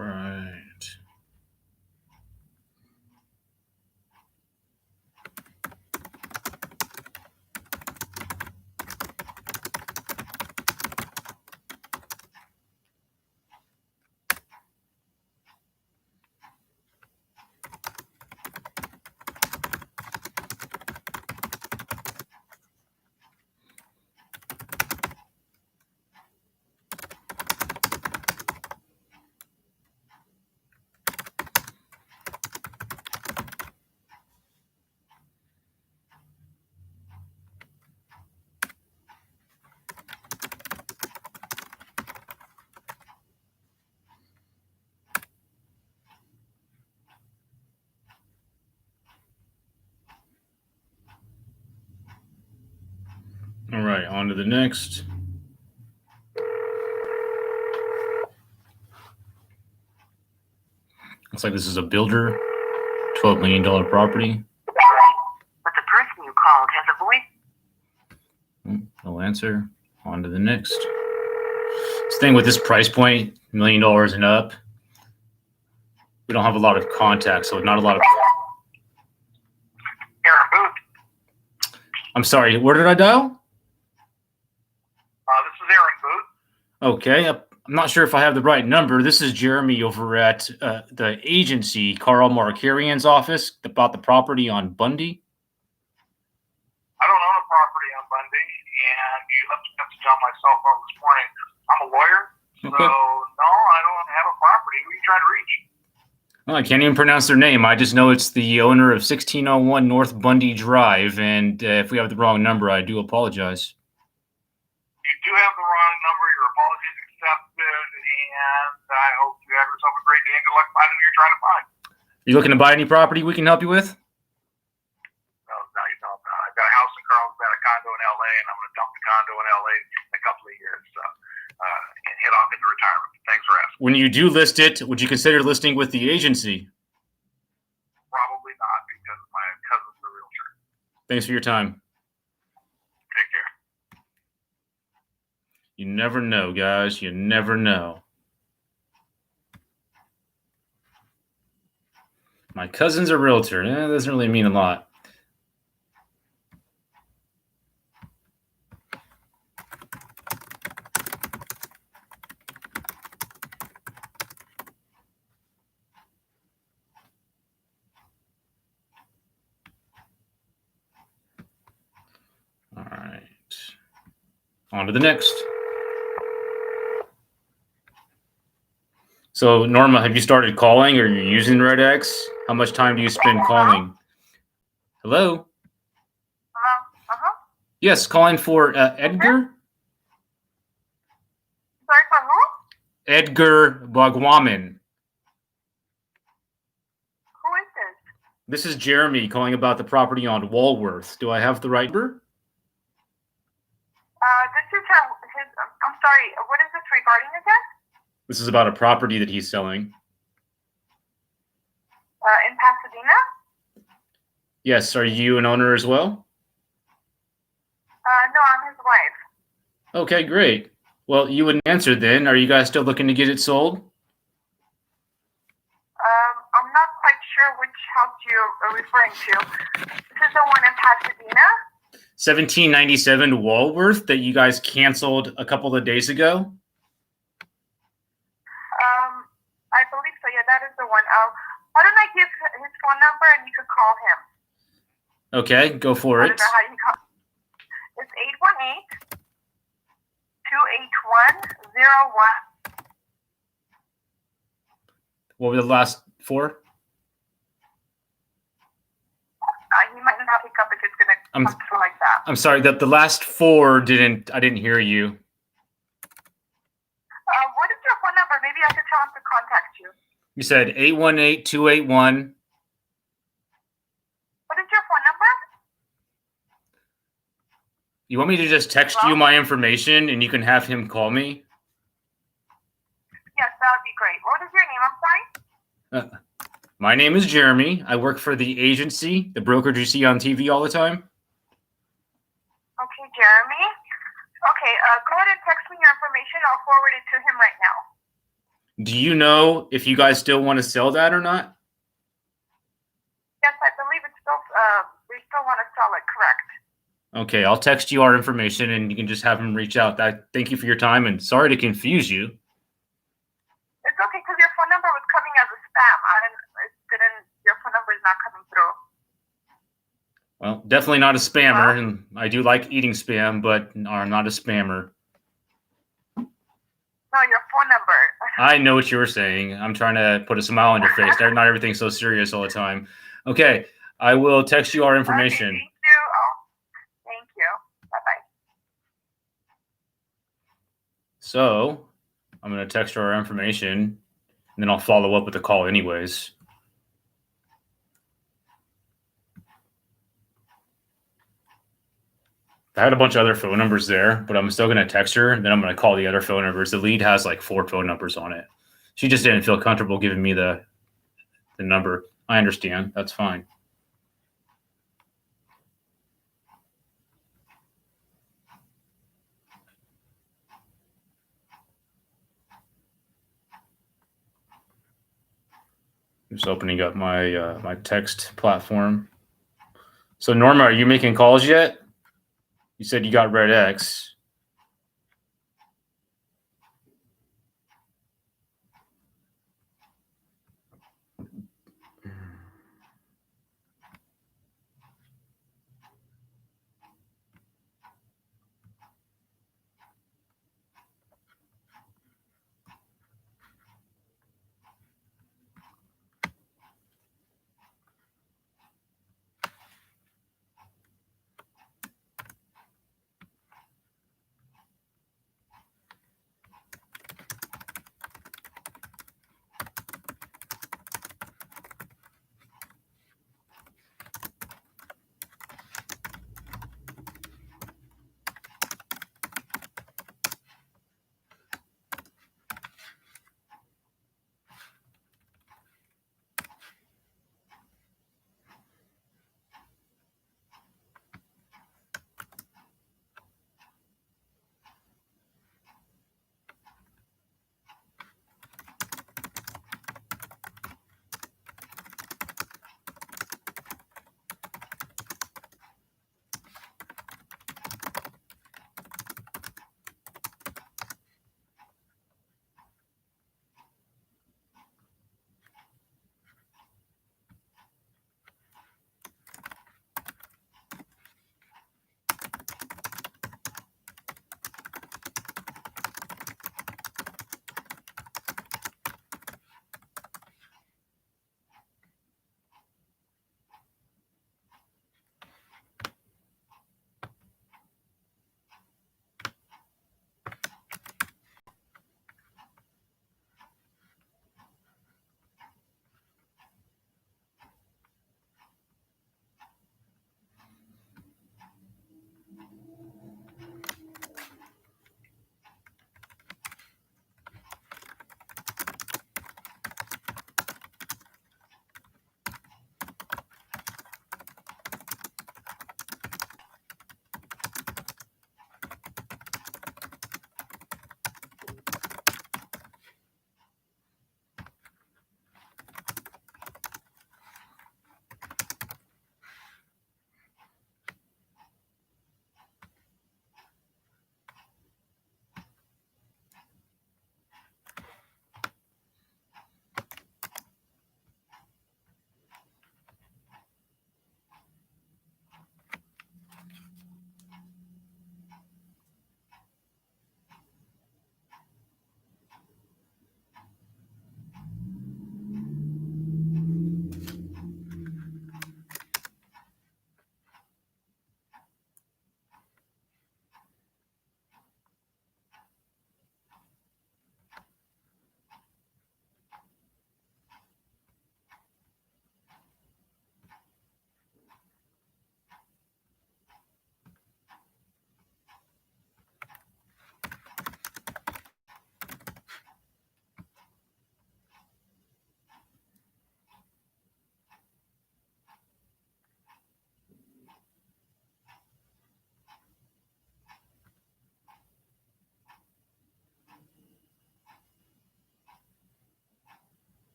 A: right. All right, on to the next. Looks like this is a builder, $12 million property.
B: But the person you called has a voice.
A: No answer. On to the next. Staying with this price point, $1 million and up. We don't have a lot of contacts, so not a lot of.
E: Aaron Booth.
A: I'm sorry, where did I dial?
E: This is Aaron Booth.
A: Okay, I'm not sure if I have the right number. This is Jeremy over at the agency, Carl Marquez's office, about the property on Bundy.
E: I don't own a property on Bundy, and you left a message on my cell phone this morning. I'm a lawyer, so
A: Okay.
E: no, I don't have a property. Who are you trying to reach?
A: Well, I can't even pronounce their name. I just know it's the owner of 1601 North Bundy Drive, and if we have the wrong number, I do apologize.
E: You do have the wrong number. Your apologies accepted, and I hope you have yourself a great day and good luck finding who you're trying to find.
A: You looking to buy any property we can help you with?
E: No, you don't. I've got a house in Carlsbad, a condo in LA, and I'm going to dump the condo in LA in a couple of years. So, and head off into retirement. Thanks for asking.
A: When you do list it, would you consider listing with the agency?
E: Probably not, because my cousin's a realtor.
A: Thanks for your time.
E: Take care.
A: You never know, guys. You never know. My cousin's a realtor. That doesn't really mean a lot. All right. On to the next. So, Norma, have you started calling or are you using RedX? How much time do you spend calling? Hello? Yes, calling for Edgar?
D: Sorry, for who?
A: Edgar Bagwaman.
D: Who is this?
A: This is Jeremy calling about the property on Walworth. Do I have the right number?
D: This is his, I'm sorry, what is this regarding again?
A: This is about a property that he's selling.
D: In Pasadena?
A: Yes, are you an owner as well?
D: No, I'm his wife.
A: Okay, great. Well, you wouldn't answer then. Are you guys still looking to get it sold?
D: I'm not quite sure which house you're referring to. This is the one in Pasadena?
A: 1797 Walworth that you guys canceled a couple of days ago?
D: I believe so. Yeah, that is the one. Why don't I give his phone number and you could call him?
A: Okay, go for
D: I
A: it.
D: don't know how you call. It's 818-281-01.
A: What were the last four?
D: He might not pick up if it's gonna come through like that.
A: I'm sorry, the last four I didn't hear you.
D: What is your phone number? Maybe I could tell him to contact you.
A: You said 818-281.
D: What is your phone number?
A: You want me to just text you my information and you can have him call me?
D: Yes, that would be great. What is your name? I'm sorry.
A: My name is Jeremy. I work for the agency, the brokerage you see on TV all the time.
D: Okay, Jeremy. Okay, go ahead and text me your information. I'll forward it to him right now.
A: Do you know if you guys still want to sell that or not?
D: Yes, I believe it's still, we still want to sell it, correct?
A: Okay, I'll text you our information and you can just have them reach out. Thank you for your time and sorry to confuse you.
D: It's okay, because your phone number was coming as a spam. Your phone number is not coming through.
A: Well, definitely not a spammer, and I do like eating spam, but I'm not a spammer.
D: No, your phone number.
A: I know what you were saying. I'm trying to put a smile on your face. Not everything's so serious all the time. Okay, I will text you our information.
D: Okay, thank you. Oh, thank you. Bye-bye.
A: So I'm going to text her our information, and then I'll follow up with the call anyways. I had a bunch of other phone numbers there, but I'm still going to text her, and then I'm going to call the other phone numbers. The lead has like 4 phone numbers on it. She just didn't feel comfortable giving me the number. I understand. That's fine. Just opening up my my text platform. So Norma, are you making calls yet? You said you got Red X.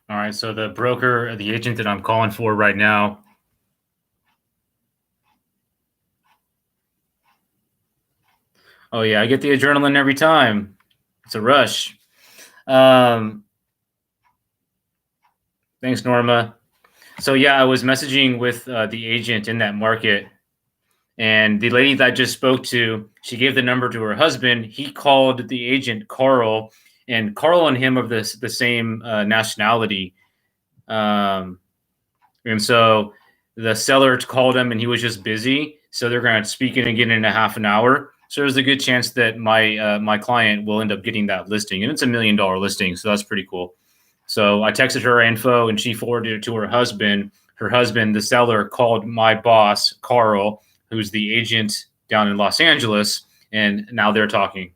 A: All right, so the broker, the agent that I'm calling for right now. Oh yeah, I get the adrenaline every time. It's a rush. Thanks, Norma. So yeah, I was messaging with the agent in that market, and the lady that I just spoke to, she gave the number to her husband. He called the agent Carl, and Carl and him are the same nationality. Um, and so the seller called him, and he was just busy. So they're going to speak in again in a half an hour. So there's a good chance that my client will end up getting that listing, and it's $1 million listing, so that's pretty cool. So I texted her info, and she forwarded it to her husband. Her husband, the seller, called my boss, Carl, who's the agent down in Los Angeles, and now they're talking.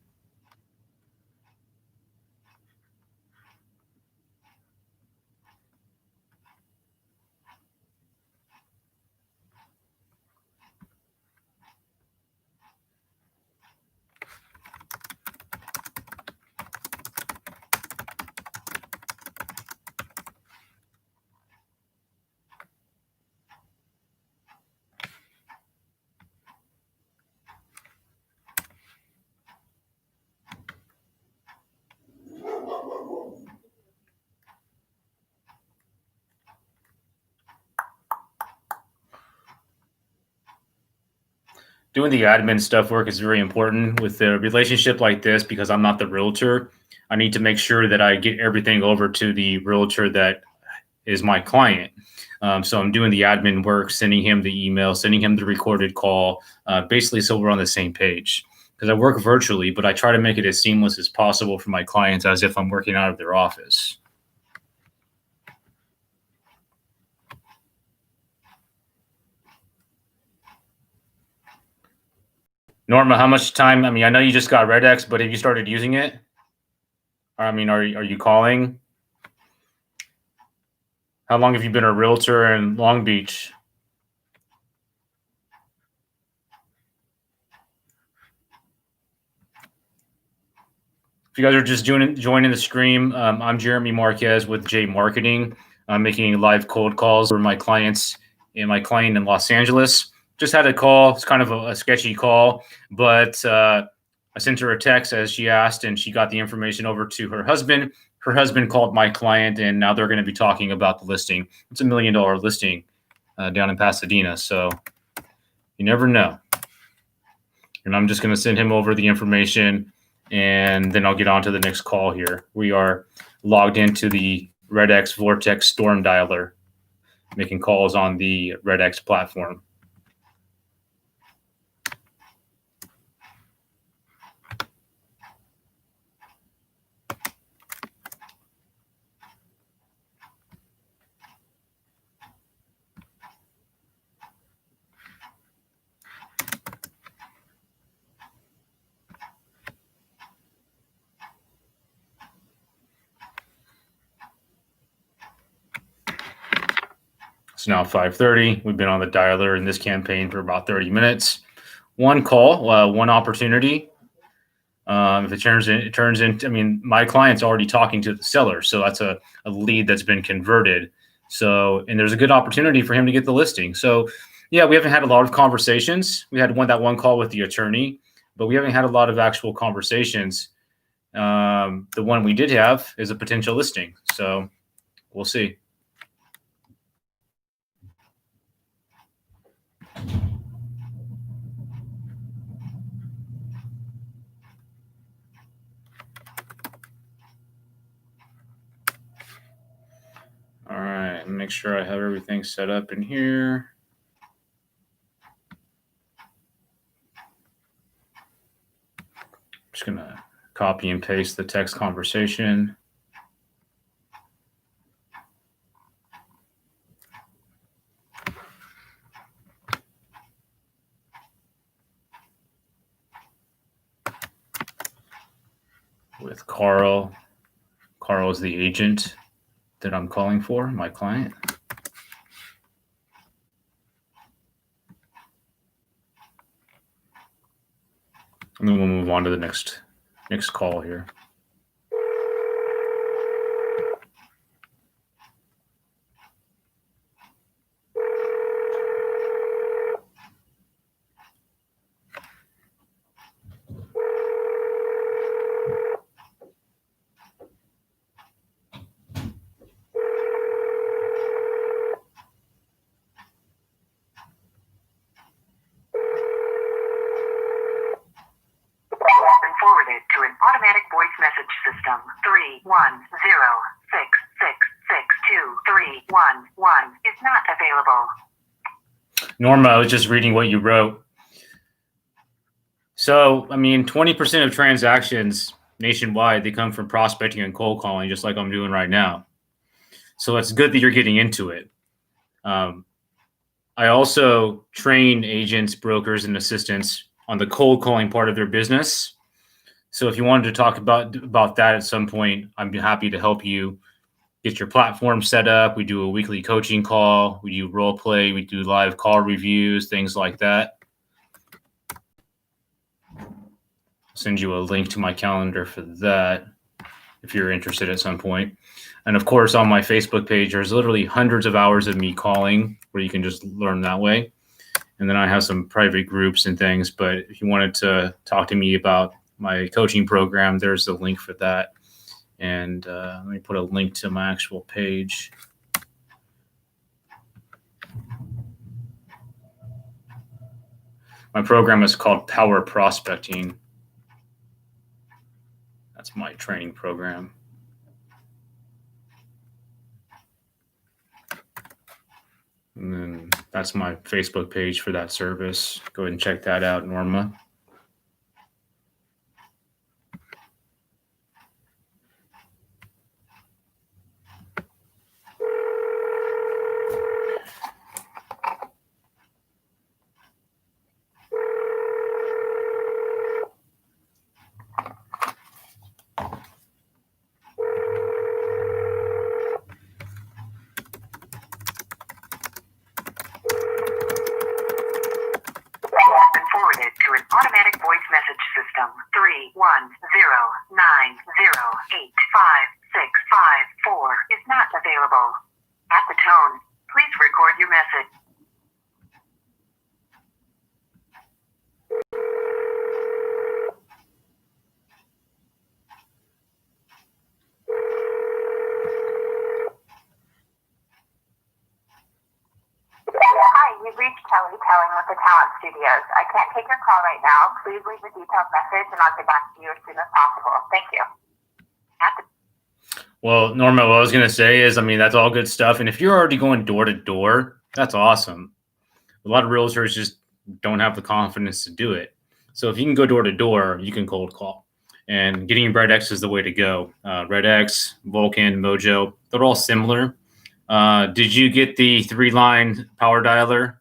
A: Doing the admin stuff work is very important with a relationship like this because I'm not the realtor. I need to make sure that I get everything over to the realtor that is my client. So I'm doing the admin work, sending him the email, sending him the recorded call, basically so we're on the same page. Because I work virtually, but I try to make it as seamless as possible for my clients as if I'm working out of their office. Norma, how much time? I mean, I know you just got RedX, but have you started using it? I mean, are you calling? How long have you been a realtor in Long Beach? If you guys are just joining the stream, I'm Jeremy Marquez with Jmarqeting. I'm making live cold calls for my clients and my client in Los Angeles. Just had a call. It's kind of a sketchy call, but I sent her a text as she asked, and she got the information over to her husband. Her husband called my client, and now they're going to be talking about the listing. It's $1 million listing down in Pasadena, so you never know. And I'm just going to send him over the information, and then I'll get on to the next call here. We are logged into the RedX Vortex Storm Dialer, making calls on the RedX platform. It's now 5:30. We've been on the dialer in this campaign for about 30 minutes. One call, one opportunity. If it turns into, I mean, my client's already talking to the seller, so that's a lead that's been converted. So, and there's a good opportunity for him to get the listing. So, yeah, we haven't had a lot of conversations. We had that one call with the attorney, but we haven't had a lot of actual conversations. The one we did have is a potential listing. So, we'll see. All right, make sure I have everything set up in here. Just gonna copy and paste the text conversation. With Carl. Carl is the agent that I'm calling for, my client. And then we'll move on to the next call here.
B: system. 31066623111 is not available.
A: Norma, I was just reading what you wrote. So, I mean, 20% of transactions nationwide, they come from prospecting and cold calling, just like I'm doing right now. So it's good that you're getting into it. I also train agents, brokers, and assistants on the cold calling part of their business. So if you wanted to talk about that at some point, I'm happy to help you get your platform set up. We do a weekly coaching call. We do role play. We do live call reviews, things like that. I'll send you a link to my calendar for that if you're interested at some point. And of course, on my Facebook page, there's literally hundreds of hours of me calling where you can just learn that way. And then I have some private groups and things. But if you wanted to talk to me about my coaching program, there's a link for that. And let me put a link to my actual page. My program is called Power Prospecting. That's my training program. And then that's my Facebook page for that service. Go ahead and check that out, Norma.
B: Forwarded to an automatic voice message system. 31090856554 is not available. At the tone, please record your message.
D: Hi, you've reached Kelly Telling with the Talent Studios. I can't take your call right now. Please leave a detailed message and I'll get back to you as soon as possible. Thank you.
A: Well, Norma, what I was going to say is, I mean, that's all good stuff. And if you're already going door to door, that's awesome. A lot of realtors just don't have the confidence to do it. So if you can go door to door, you can cold call. And getting Red X is the way to go. Red X, Vulcan, Mojo, they're all similar. Did you get the 3-line power dialer?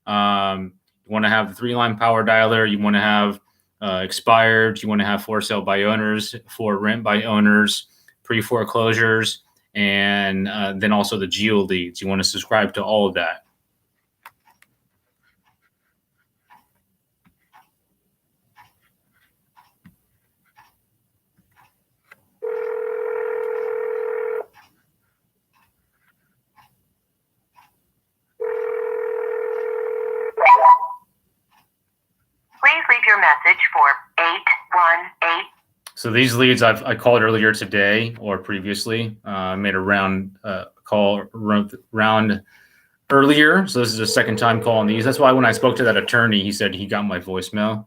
A: You want to have the 3-line power dialer. You want to have expired. You want to have for sale by owners, for rent by owners, pre-foreclosures, and then also the geo leads. You want to subscribe to all of that.
B: Please leave your message for 818.
A: So these leads I called earlier today or previously. I made a round earlier. So this is the second time calling these. That's why when I spoke to that attorney, he said he got my voicemail.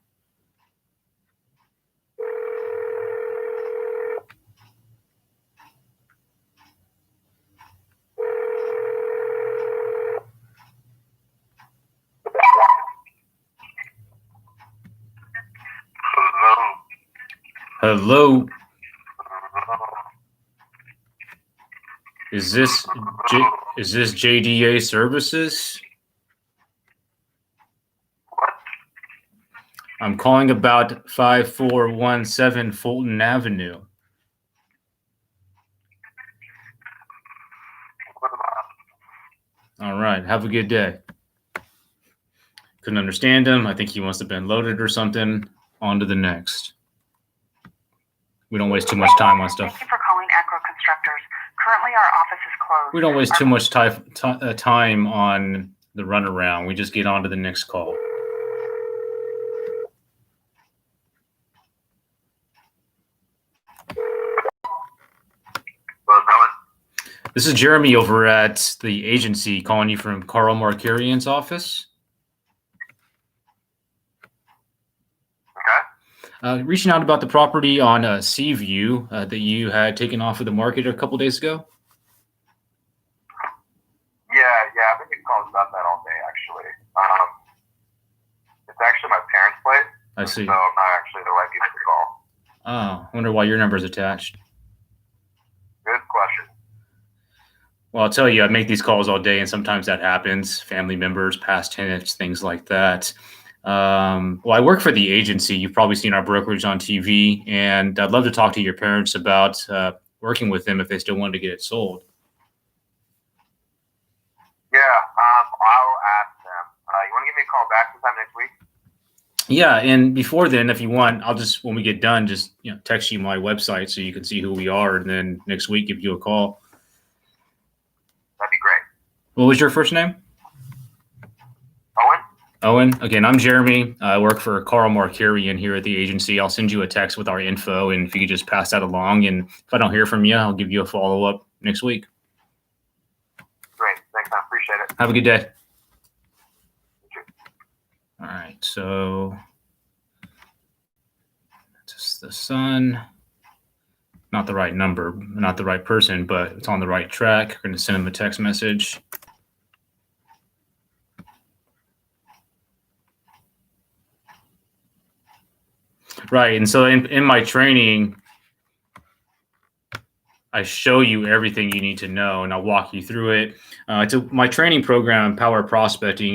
A: Hello. Is this JDA Services? I'm calling about 5417 Fulton Avenue. All right. Have a good day. Couldn't understand him. I think he must have been loaded or something. On to the next. We don't waste too much time on stuff.
B: Thank you for calling Acro Constructors. Currently, our office is closed.
A: We don't waste too much time on the runaround. We just get on to the next call. This is Jeremy over at the agency calling you from Carl Marquerian's office.
E: Okay.
A: Reaching out about the property on Seaview that you had taken off of the market a couple days ago.
E: Yeah, I've been getting calls about that all day, actually. It's actually my parents' place.
A: I see.
E: So I'm not actually the right people to call.
A: Oh, I wonder why your number is attached.
E: Good question.
A: Well, I'll tell you, I make these calls all day, and sometimes that happens. Family members, past tenants, things like that. Well, I work for the agency. You've probably seen our brokerage on TV, and I'd love to talk to your parents about working with them if they still wanted to get it sold.
E: Yeah, I'll ask them. You want to give me a call back sometime next week?
A: Yeah, and before then, if you want, I'll just, when we get done, just text you my website so you can see who we are, and then next week give you a call.
E: That'd be great.
A: What was your first name?
E: Owen?
A: Owen. Again, I'm Jeremy. I work for Carl Marqueting here at the agency. I'll send you a text with our info, and if you could just pass that along, and if I don't hear from you, I'll give you a follow-up next week.
E: Great. Thanks, I appreciate it.
A: Have a good day.
E: You too.
A: All right, so just the sun. Not the right number, not the right person, but it's on the right track. We're going to send him a text message. Right, and so in my training, I show you everything you need to know, and I'll walk you through it. My training program, Power Prospecting,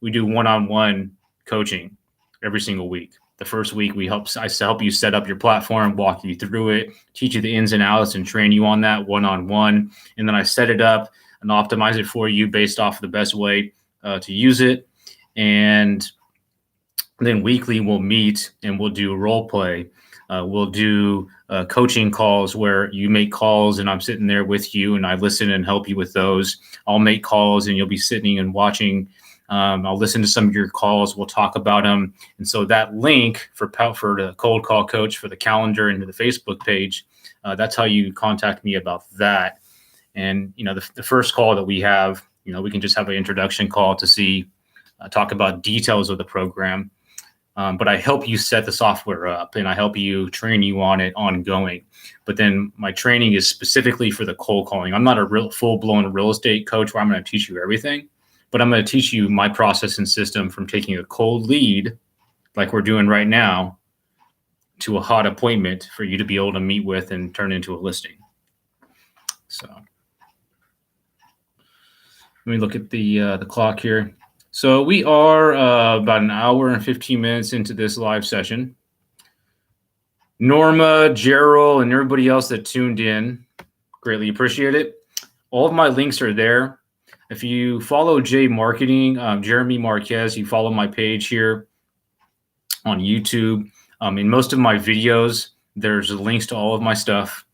A: we do one-on-one coaching every single week. The first week I help you set up your platform, walk you through it, teach you the ins and outs, and train you on that one-on-one. And then I set it up and optimize it for you based off of the best way to use it. And then weekly we'll meet and we'll do role play. We'll do coaching calls where you make calls and I'm sitting there with you and I listen and help you with those. I'll make calls and you'll be sitting and watching. I'll listen to some of your calls. We'll talk about them. And so that link for the cold call coach, for the calendar and to the Facebook page, that's how you contact me about that. And, the first call that we have, we can just have an introduction call to talk about details of the program. But I help you set the software up and I help you train you on it ongoing. But then my training is specifically for the cold calling. I'm not a real full-blown real estate coach where I'm going to teach you everything, but I'm going to teach you my process and system from taking a cold lead, like we're doing right now, to a hot appointment for you to be able to meet with and turn into a listing. So let me look at the clock here. So we are about an hour and 15 minutes into this live session. Norma, Gerald, and everybody else that tuned in, greatly appreciate it. All of my links are there. If you follow jmarqeting, Jeremy Marquez, you follow my page here on YouTube. In most of my videos, there's links to all of my stuff.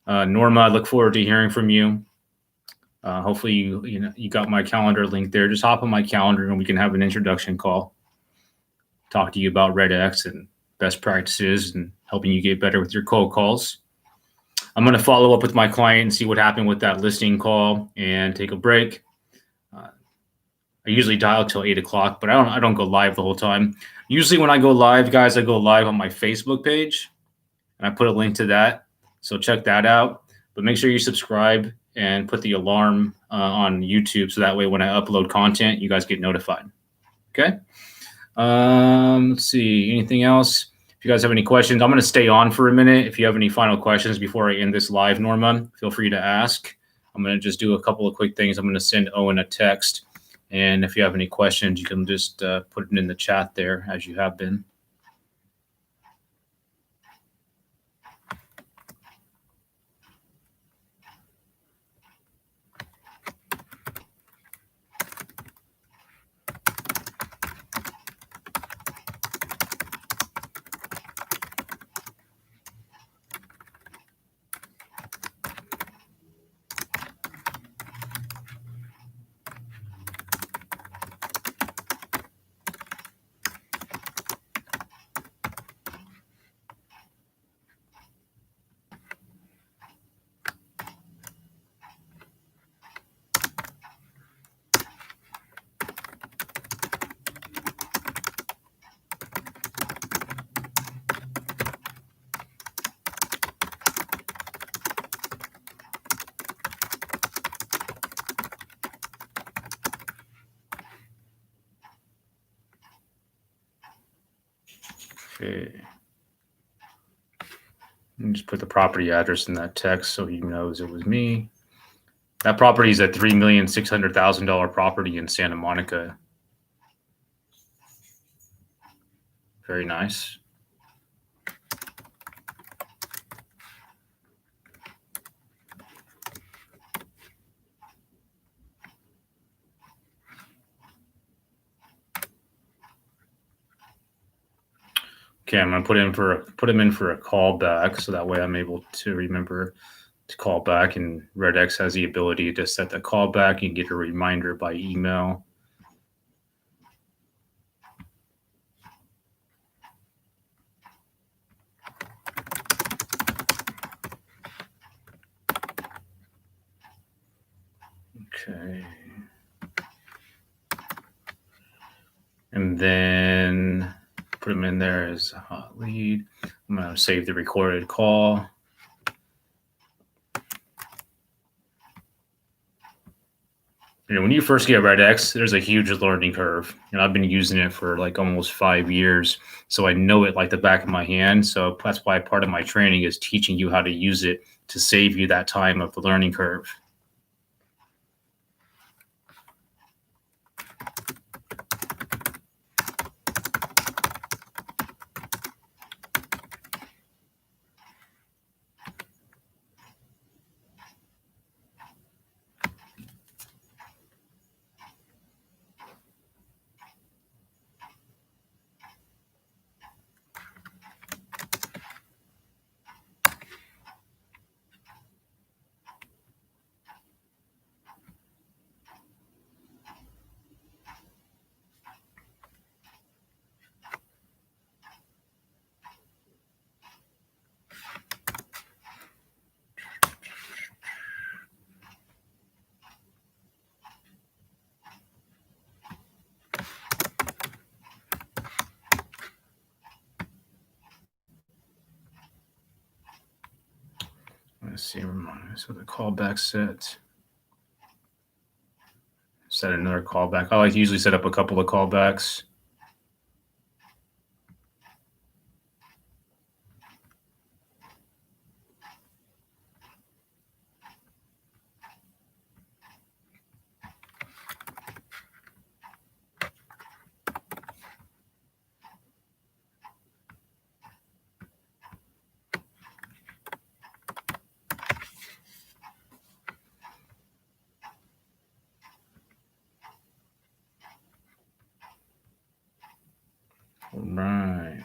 A: Norma, I look forward to hearing from you. Hopefully you got my calendar link there. Just hop on my calendar and we can have an introduction call. Talk to you about Red X and best practices and helping you get better with your cold calls. I'm going to follow up with my client and see what happened with that listing call and take a break. I usually dial till 8 o'clock, but I don't go live the whole time. Usually when I go live, guys, I go live on my Facebook page and I put a link to that. So check that out, but make sure you subscribe and put the alarm on YouTube so that way when I upload content, you guys get notified. Okay. Let's see. Anything else? If you guys have any questions, I'm going to stay on for a minute. If you have any final questions before I end this live, Norma, feel free to ask. I'm going to just do a couple of quick things. I'm going to send Owen a text. And if you have any questions, you can just put it in the chat there as you have been. Okay. And just put the property address in that text so he knows it was me. That property is a $3,600,000 property in Santa Monica. Very nice. Okay, I'm gonna put him in for a call back, so that way I'm able to remember to call back. And RedX has the ability to set the call back and get a reminder by email. Okay. And then put him in there as a hot lead. I'm going to save the recorded call. You know, when you first get RedX, there's a huge learning curve. And I've been using it for like almost 5 years. So I know it like the back of my hand. So that's why part of my training is teaching you how to use it to save you that time of the learning curve. Let's see, so the callback set. Set another callback. I like to usually set up a couple of callbacks. All right.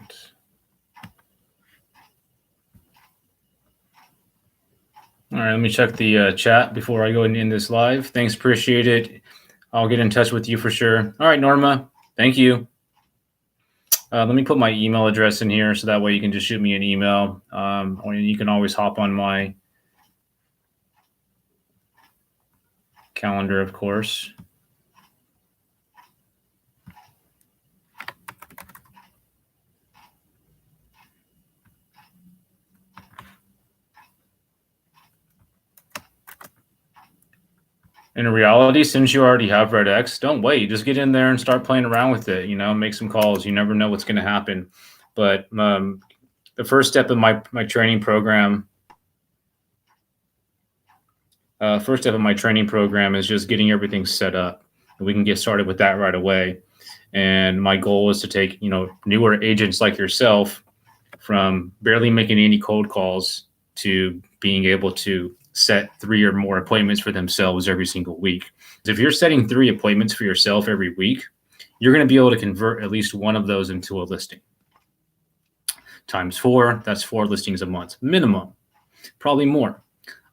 A: All right, let me check the chat before I go and end this live. Thanks, appreciate it. I'll get in touch with you for sure. All right, Norma, thank you. Let me put my email address in here so that way you can just shoot me an email. Or you can always hop on my calendar, of course. In reality, since you already have RedX, don't wait. Just get in there and start playing around with it. You know, make some calls. You never know what's going to happen. But the first step in my training program, is just getting everything set up. And we can get started with that right away. And my goal is to take, you know, newer agents like yourself from barely making any cold calls to being able to set 3 or more appointments for themselves every single week. If you're setting 3 appointments for yourself every week, you're going to be able to convert at least one of those into a listing. Times 4, that's 4 listings a month, minimum, probably more.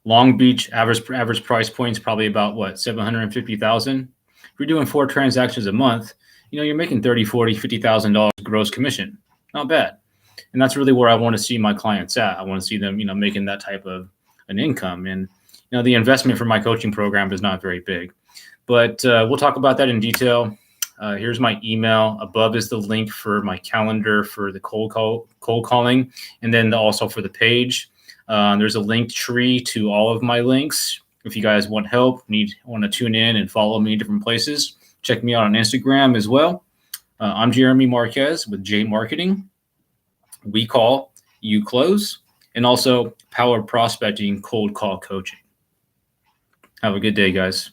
A: Long Beach average price points probably about what, 750,000. If you're doing 4 transactions a month, you know, you're making $30,000, $40,000, $50,000 gross commission. Not bad. And that's really where I want to see my clients at. I want to see them, you know, making that type of an income. And, you know, the investment for my coaching program is not very big, but we'll talk about that in detail. Here's my email. Above is the link for my calendar for the cold calling, and then also for the page. There's a link tree to all of my links. If you guys want help, want to tune in and follow me in different places, check me out on Instagram as well. I'm Jeremy Marquez with jmarqeting. We Call, You Close, and also Power Prospecting Cold Call Coaching. Have a good day, guys.